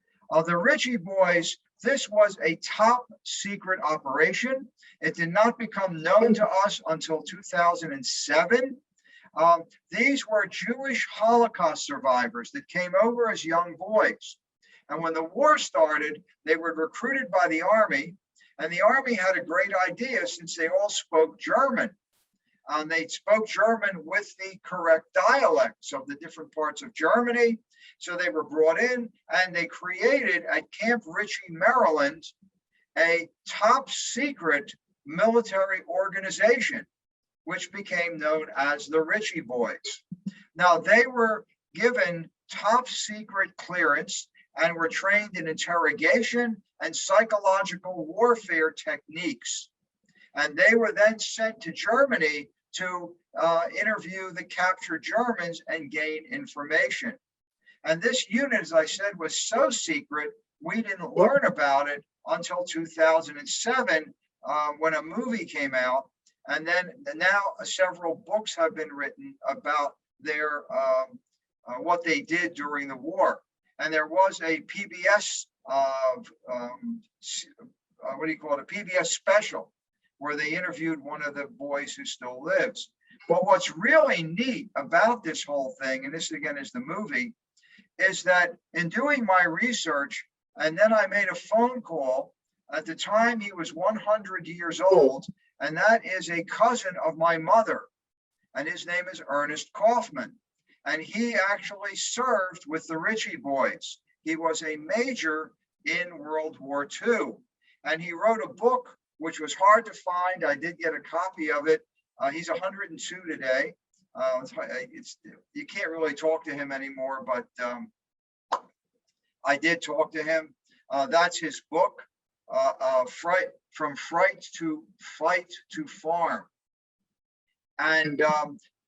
The Ritchie Boys, this was a top secret operation. It did not become known to us until 2007. These were Jewish Holocaust survivors that came over as young boys. And when the war started, they were recruited by the Army, and the Army had a great idea since they all spoke German. They spoke German with the correct dialects of the different parts of Germany. So they were brought in, and they created at Camp Ritchie, Maryland, a top secret military organization, which became known as the Ritchie Boys. Now, they were given top secret clearance and were trained in interrogation and psychological warfare techniques. And they were then sent to Germany to interview the captured Germans and gain information. And this unit, as I said, was so secret, we didn't learn about it until 2007 when a movie came out. And then now several books have been written about their what they did during the war. And there was a PBS, PBS special, where they interviewed one of the boys who still lives. But what's really neat about this whole thing, and this again is the movie, is that in doing my research, and then I made a phone call. At the time, he was 100 years old, and that is a cousin of my mother, and his name is Ernest Kaufman. And he actually served with the Ritchie Boys. He was a major in World War II, and he wrote a book which was hard to find. I did get a copy of it. He's 102 today. You can't really talk to him anymore, but I did talk to him. That's his book, From Fright to Fight to Farm. And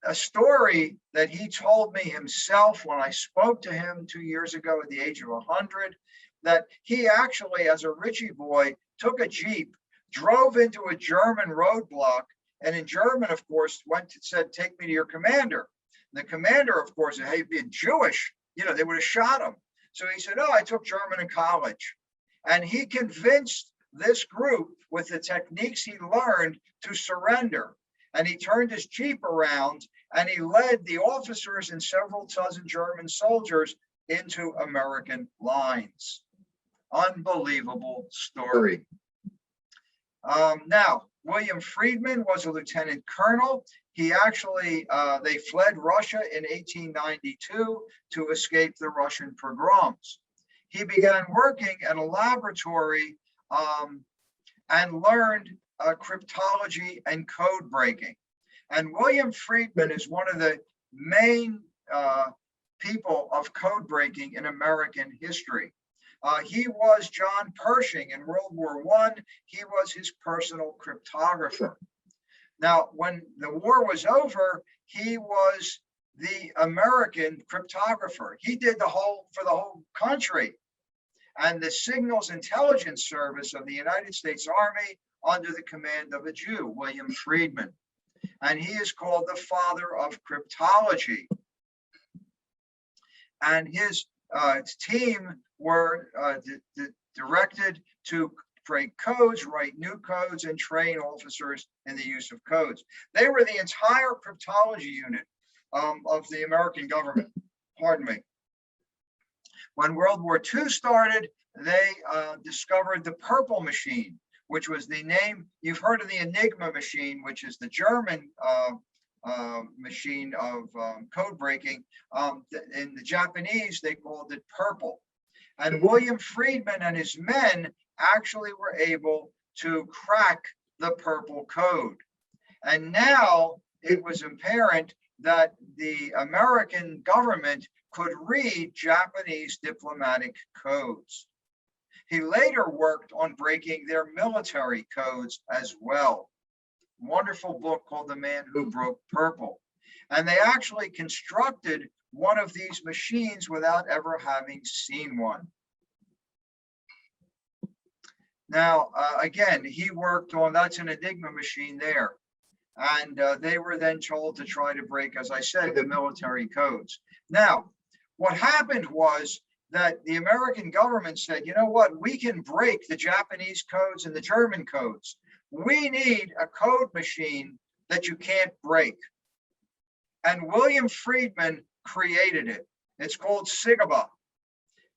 a story that he told me himself when I spoke to him 2 years ago at the age of 100, that he actually, as a Ritchie boy, took a Jeep, drove into a German roadblock, and in German, of course, said, "Take me to your commander." And the commander, of course, hey, being Jewish, they would have shot him. So he said, "Oh, I took German in college." And he convinced this group with the techniques he learned to surrender. And he turned his Jeep around and he led the officers and several dozen German soldiers into American lines. Unbelievable story. Now, William Friedman was a lieutenant colonel. He actually, they fled Russia in 1892 to escape the Russian pogroms. He began working at a laboratory and learned cryptology and code breaking. And William Friedman is one of the main people of code breaking in American history. He was John Pershing in World War I. He was his personal cryptographer. Now, when the war was over, he was the American cryptographer. He did for the whole country. And the Signals Intelligence Service of the United States Army under the command of a Jew, William Friedman. And he is called the father of cryptology. And his team were directed to create codes, write new codes, and train officers in the use of codes. They were the entire cryptology unit of the American government. Pardon me. When World War II started, they discovered the purple machine, which was the name. You've heard of the Enigma machine, which is the German machine of code breaking. In the Japanese, they called it purple. And William Friedman and his men actually were able to crack the purple code. And now it was apparent that the American government could read Japanese diplomatic codes. He later worked on breaking their military codes as well. Wonderful book called The Man Who Broke Purple. And they actually constructed one of these machines without ever having seen one. Now, again, he worked on, that's an Enigma machine there. And they were then told to try to break, as I said, the military codes. Now, what happened was that the American government said, you know what, we can break the Japanese codes and the German codes. We need a code machine that you can't break. And William Friedman created it. It's called SIGINT.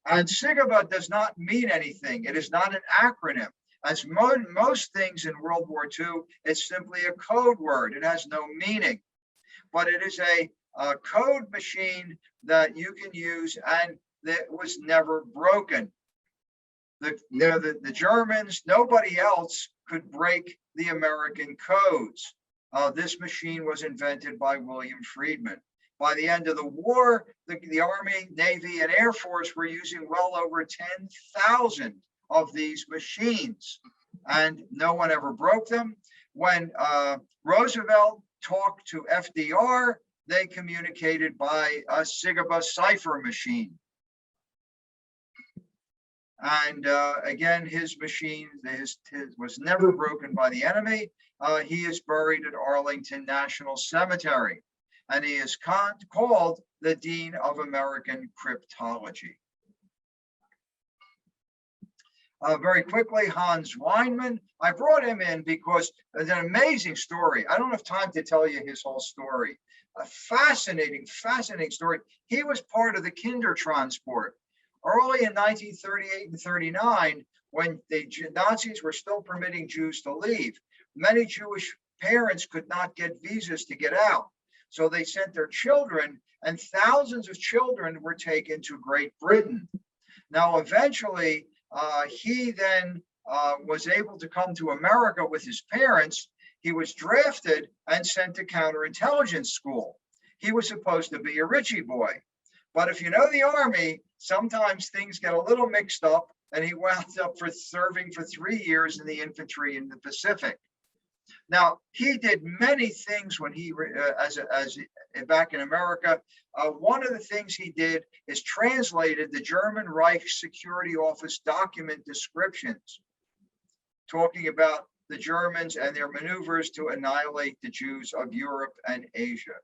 And SIGINT does not mean anything. It is not an acronym. As most things in World War II, it's simply a code word. It has no meaning. But it is a code machine that you can use, and that was never broken. The Germans, nobody else could break the American codes. This machine was invented by William Friedman. By the end of the war, the Army, Navy, and Air Force were using well over 10,000 of these machines, and no one ever broke them. When Roosevelt talked to FDR, they communicated by a SIGINT cipher machine. And again, his machine his was never broken by the enemy. He is buried at Arlington National Cemetery, and he is called the Dean of American Cryptology. Very quickly, Hans Weinman. I brought him in because it's an amazing story. I don't have time to tell you his whole story. A fascinating, fascinating story. He was part of the Kinder Transport. Early in 1938 and 39, when the Nazis were still permitting Jews to leave, many Jewish parents could not get visas to get out. So they sent their children, and thousands of children were taken to Great Britain. Now, eventually, he then was able to come to America with his parents. He was drafted and sent to counterintelligence school. He was supposed to be a Ritchie boy. But if you know the Army, sometimes things get a little mixed up, and he wound up serving for 3 years in the infantry in the Pacific. Now, he did many things when he, back in America. One of the things he did is translated the German Reich Security Office document descriptions, talking about the Germans and their maneuvers to annihilate the Jews of Europe and Asia.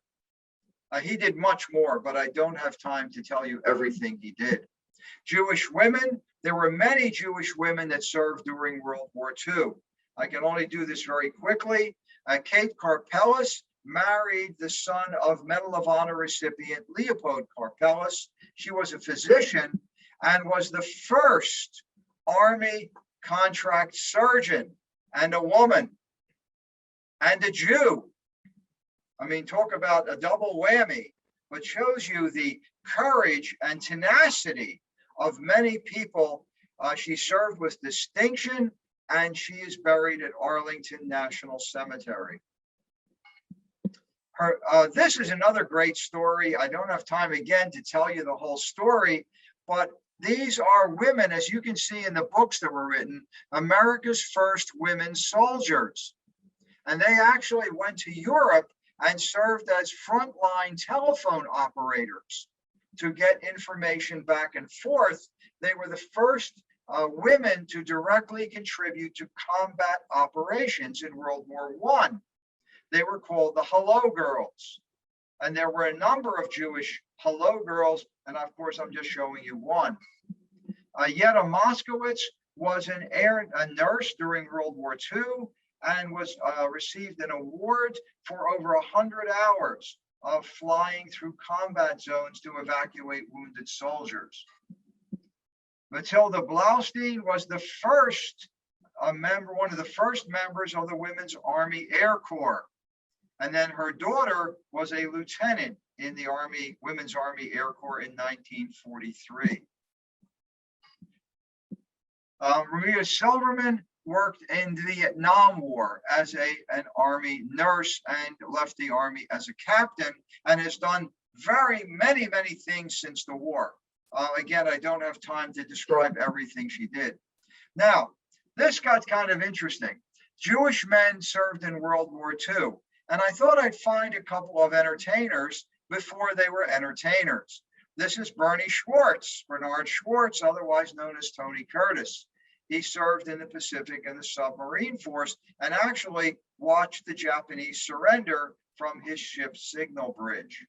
He did much more, but I don't have time to tell you everything he did. Jewish women, there were many Jewish women that served during World War II. I can only do this very quickly. Kate Karpeles married the son of Medal of Honor recipient Leopold Karpeles. She was a physician and was the first Army contract surgeon, and a woman and a Jew. I mean, talk about a double whammy, but shows you the courage and tenacity of many people. She served with distinction, and she is buried at Arlington National Cemetery. This is another great story. I don't have time again to tell you the whole story, but these are women, as you can see in the books that were written, America's first women soldiers. And they actually went to Europe and served as frontline telephone operators to get information back and forth. They were the first women to directly contribute to combat operations in World War I. They were called the Hello Girls. And there were a number of Jewish Hello Girls, and of course, I'm just showing you one. Yetta Moskowitz was a nurse during World War II and was received an award for over 100 hours of flying through combat zones to evacuate wounded soldiers. Matilda Blaustein was the first one of the first members of the Women's Army Air Corps. And then her daughter was a lieutenant in the Women's Army Air Corps in 1943. Maria Silverman worked in the Vietnam War as an Army nurse and left the Army as a captain, and has done many things since the war. Again, I don't have time to describe everything she did. Now, this got kind of interesting. Jewish men served in World War II, and I thought I'd find a couple of entertainers before they were entertainers. This is Bernard Schwartz, otherwise known as Tony Curtis. He served in the Pacific and the submarine force and actually watched the Japanese surrender from his ship's signal bridge.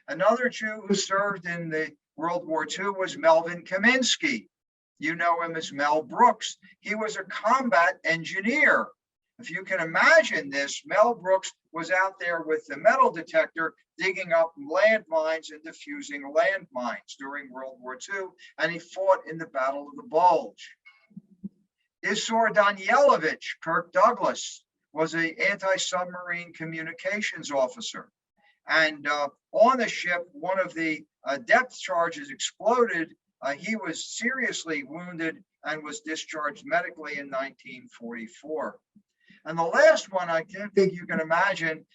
Another Jew who served in the World War II was Melvin Kaminsky. You know him as Mel Brooks. He was a combat engineer. If you can imagine this, Mel Brooks was out there with the metal detector digging up landmines and defusing landmines during World War II, and he fought in the Battle of the Bulge. Isor Danielovich, Kirk Douglas, was an anti-submarine communications officer. And on the ship, one of the depth charges exploded. He was seriously wounded and was discharged medically in 1944. And the last one, I can't think you can imagine,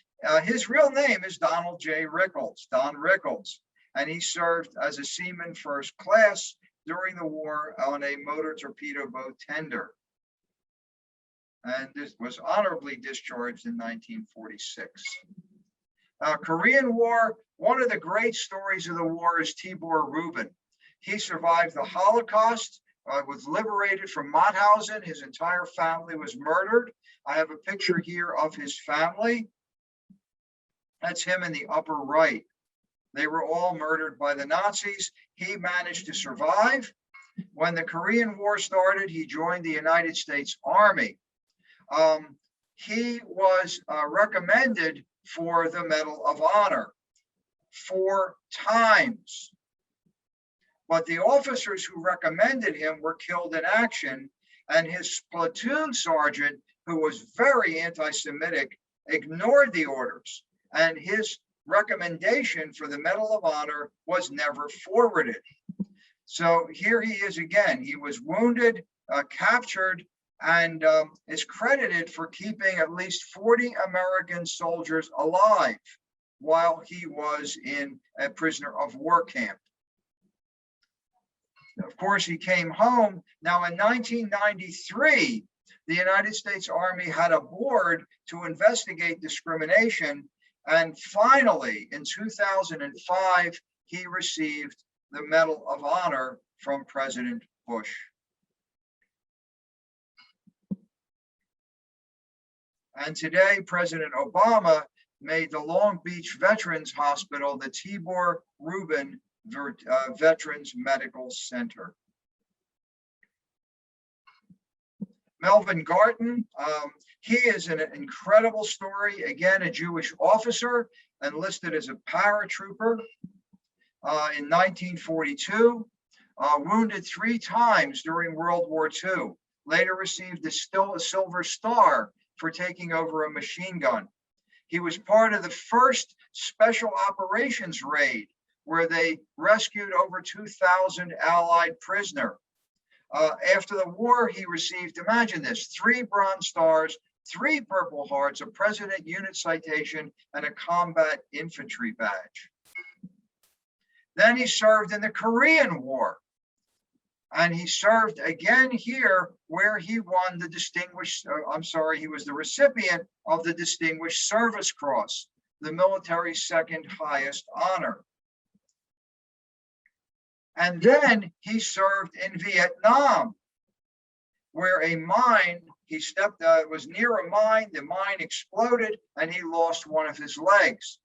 his real name is Donald J. Rickles, Don Rickles. And he served as a seaman first class during the war on a motor torpedo boat tender. And this was honorably discharged in 1946. Korean War, one of the great stories of the war is Tibor Rubin. He survived the Holocaust, was liberated from Mauthausen. His entire family was murdered. I have a picture here of his family. That's him in the upper right. They were all murdered by the Nazis. He managed to survive. When the Korean War started, he joined the United States Army. He was recommended for the Medal of Honor 4 times. But the officers who recommended him were killed in action, and his platoon sergeant, who was very anti-Semitic, ignored the orders, and his recommendation for the Medal of Honor was never forwarded. So here he is again. He was wounded, captured, and is credited for keeping at least 40 American soldiers alive while he was in a prisoner of war camp. Of course, he came home. Now, in 1993, the United States Army had a board to investigate discrimination. And finally, in 2005, he received the Medal of Honor from President Bush. And today, President Obama made the Long Beach Veterans Hospital the Tibor Rubin Veterans Medical Center. Melvin Garton, he is an incredible story. Again, a Jewish officer enlisted as a paratrooper in 1942, wounded 3 times during World War II. Later received a Silver Star for taking over a machine gun. He was part of the first special operations raid where they rescued over 2,000 Allied prisoners. After the war, he received, imagine this, 3 Bronze Stars, 3 Purple Hearts, a President Unit Citation, and a Combat Infantry Badge. Then he served in the Korean War. And he served again here where he won the he was the recipient of the Distinguished Service Cross, the military's 2nd highest honor. And then he served in Vietnam, where a mine, he was near a mine, the mine exploded, and he lost one of his legs.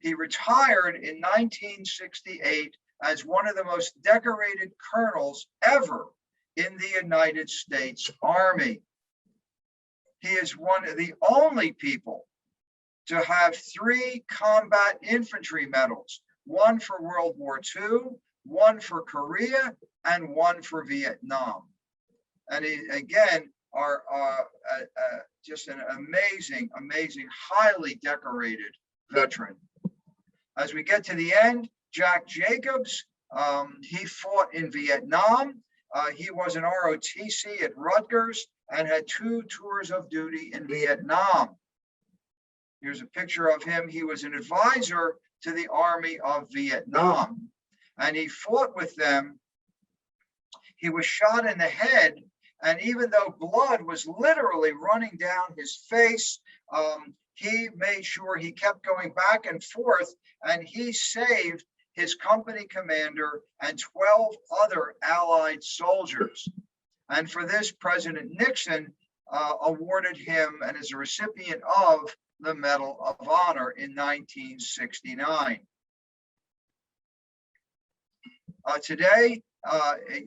He retired in 1968 as one of the most decorated colonels ever in the United States Army. He is one of the only people to have 3 combat infantry medals, 1 for World War II, 1 for Korea, and 1 for Vietnam. And he, again, are just an amazing, highly decorated veteran. As we get to the end, Jack Jacobs, he fought in Vietnam. He was an ROTC at Rutgers and had 2 tours of duty in Vietnam. Here's a picture of him. He was an advisor to the Army of Vietnam, and he fought with them. He was shot in the head And even though blood was literally running down his face, he made sure he kept going back and forth, and he saved his company commander and 12 other Allied soldiers. And for this, President Nixon awarded him and is a recipient of the Medal of Honor in 1969. Today,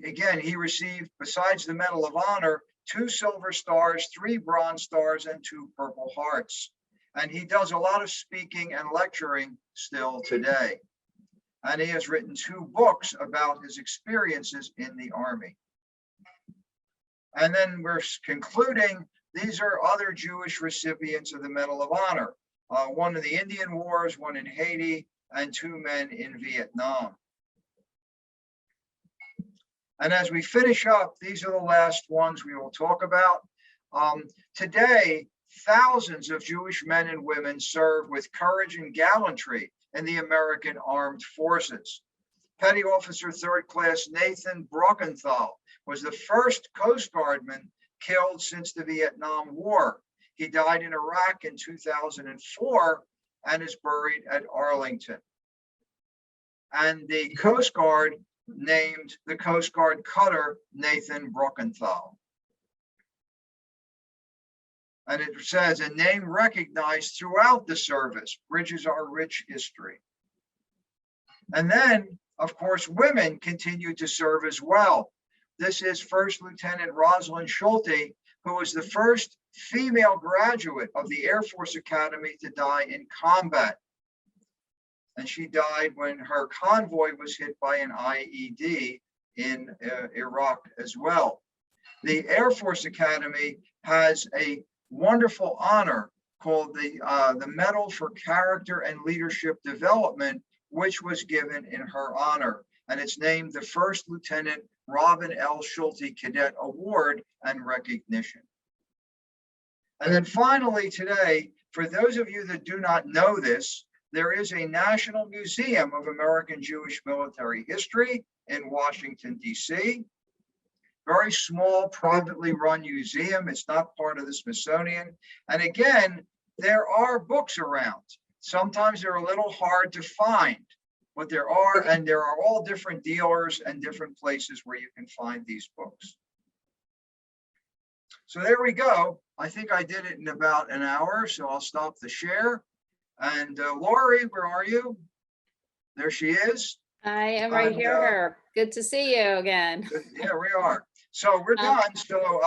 again, he received, besides the Medal of Honor, 2 Silver Stars, 3 Bronze Stars, and 2 Purple Hearts. And he does a lot of speaking and lecturing still today. And he has written 2 books about his experiences in the Army. And then we're concluding, these are other Jewish recipients of the Medal of Honor. One in the Indian Wars, one in Haiti, and 2 men in Vietnam. And as we finish up, these are the last ones we will talk about. Today, thousands of Jewish men and women serve with courage and gallantry in the American Armed Forces. Petty Officer 3rd Class Nathan Brockenthal was the first Coast Guardman killed since the Vietnam War. He died in Iraq in 2004 and is buried at Arlington. And the Coast Guard named the Coast Guard cutter Nathan Brockenthal. And it says, a name recognized throughout the service, bridges our rich history. And then, of course, women continue to serve as well. This is First Lieutenant Rosalind Schulte, who was the first female graduate of the Air Force Academy to die in combat. And she died when her convoy was hit by an IED in Iraq as well. The Air Force Academy has a wonderful honor called the Medal for Character and Leadership Development, which was given in her honor. And it's named the First Lieutenant Robin L. Schulte Cadet Award and Recognition. And then finally today, for those of you that do not know this, there is a National Museum of American Jewish Military History in Washington, D.C. Very small, privately run museum. It's not part of the Smithsonian. And again, there are books around. Sometimes they're a little hard to find, but there are, and there are all different dealers and different places where you can find these books. So there we go. I think I did it in about an hour, so I'll stop the share. And Lori, where are you? There she is. I am right here, Herb. Good to see you again. Yeah, we are. So we're done. So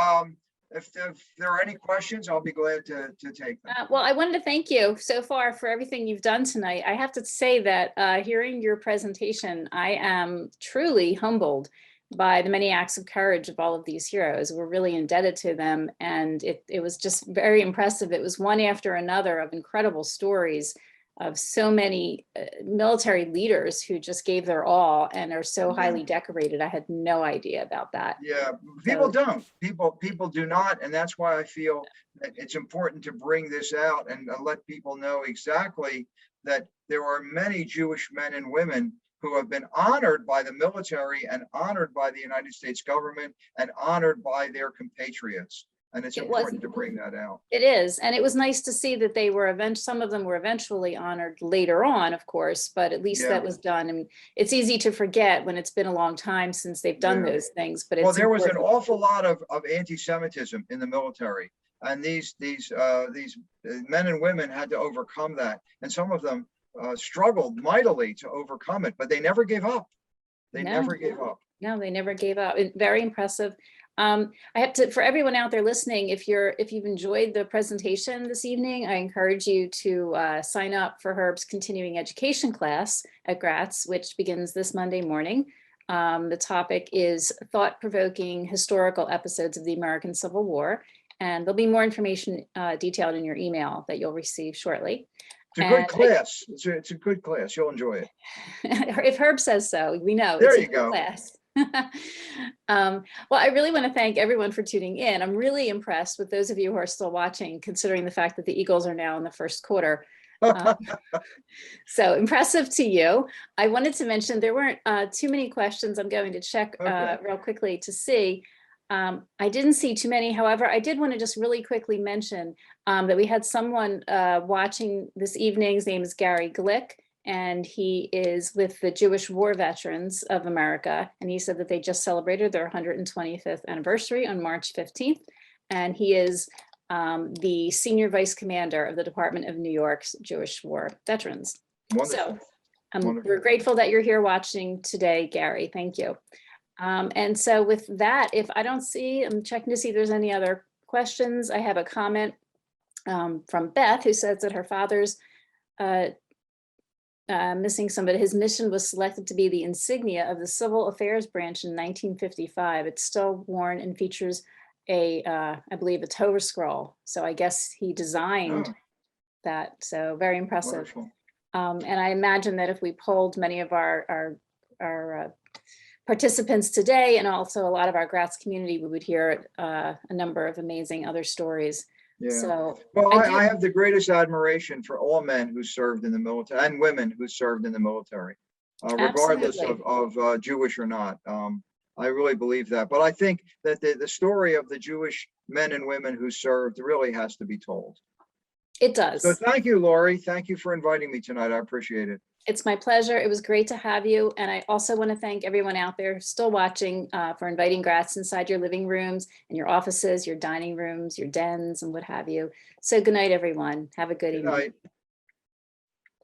if there are any questions, I'll be glad to take them. Well, I wanted to thank you so far for everything you've done tonight. I have to say that hearing your presentation, I am truly humbled by the many acts of courage of all of these heroes. We're really indebted to them. And it was just very impressive. It was one after another of incredible stories of so many military leaders who just gave their all and are so highly decorated. I had no idea about that. Yeah, people don't. People do not. And that's why I feel that it's important to bring this out and let people know exactly that there are many Jewish men and women who have been honored by the military and honored by the United States government and honored by their compatriots. And it's important to bring that out. It is. And it was nice to see that they were some of them were eventually honored later on, of course, but at least that was done. And it's easy to forget when it's been a long time since they've done those things. But it's there was an awful lot of anti-Semitism in the military. And these men and women had to overcome that. And some of them struggled mightily to overcome it, but they never gave up. They never gave up. No, they never gave up. Very impressive. I have to, for everyone out there listening, if you've enjoyed the presentation this evening, I encourage you to sign up for Herb's continuing education class at Gratz, which begins this Monday morning. The topic is thought-provoking historical episodes of the American Civil War. And there'll be more information detailed in your email that you'll receive shortly. It's a good class. It's a good class. You'll enjoy it. If Herb says so, we know. There you go. Class. Well, I really want to thank everyone for tuning in. I'm really impressed with those of you who are still watching, considering the fact that the Eagles are now in the first quarter. So impressive to you. I wanted to mention there weren't too many questions. I'm going to check real quickly to see. I didn't see too many. However, I did want to just really quickly mention that we had someone watching this evening. His name is Gary Glick, and he is with the Jewish War Veterans of America. And he said that they just celebrated their 125th anniversary on March 15th. And he is the senior vice commander of the Department of New York's Jewish War Veterans. Wonderful. So we're grateful that you're here watching today, Gary. Thank you. And so with that, if I don't see, I'm checking to see if there's any other questions. I have a comment from Beth, who says that her father's missing somebody. His mission was selected to be the insignia of the Civil Affairs Branch in 1955. It's still worn and features a, I believe, a Torah scroll. So I guess he designed that. So very impressive. Wonderful. And I imagine that if we polled many of our participants today, and also a lot of our Gratz community, we would hear a number of amazing other stories. Yeah. So Well, I have the greatest admiration for all men who served in the military and women who served in the military, regardless of Jewish or not. I really believe that. But I think that the story of the Jewish men and women who served really has to be told. It does. So thank you, Lori. Thank you for inviting me tonight. I appreciate it. It's my pleasure. It was great to have you. And I also want to thank everyone out there still watching for inviting Gratz inside your living rooms and your offices, your dining rooms, your dens, and what have you. So good night, everyone. Have a good evening. Good night.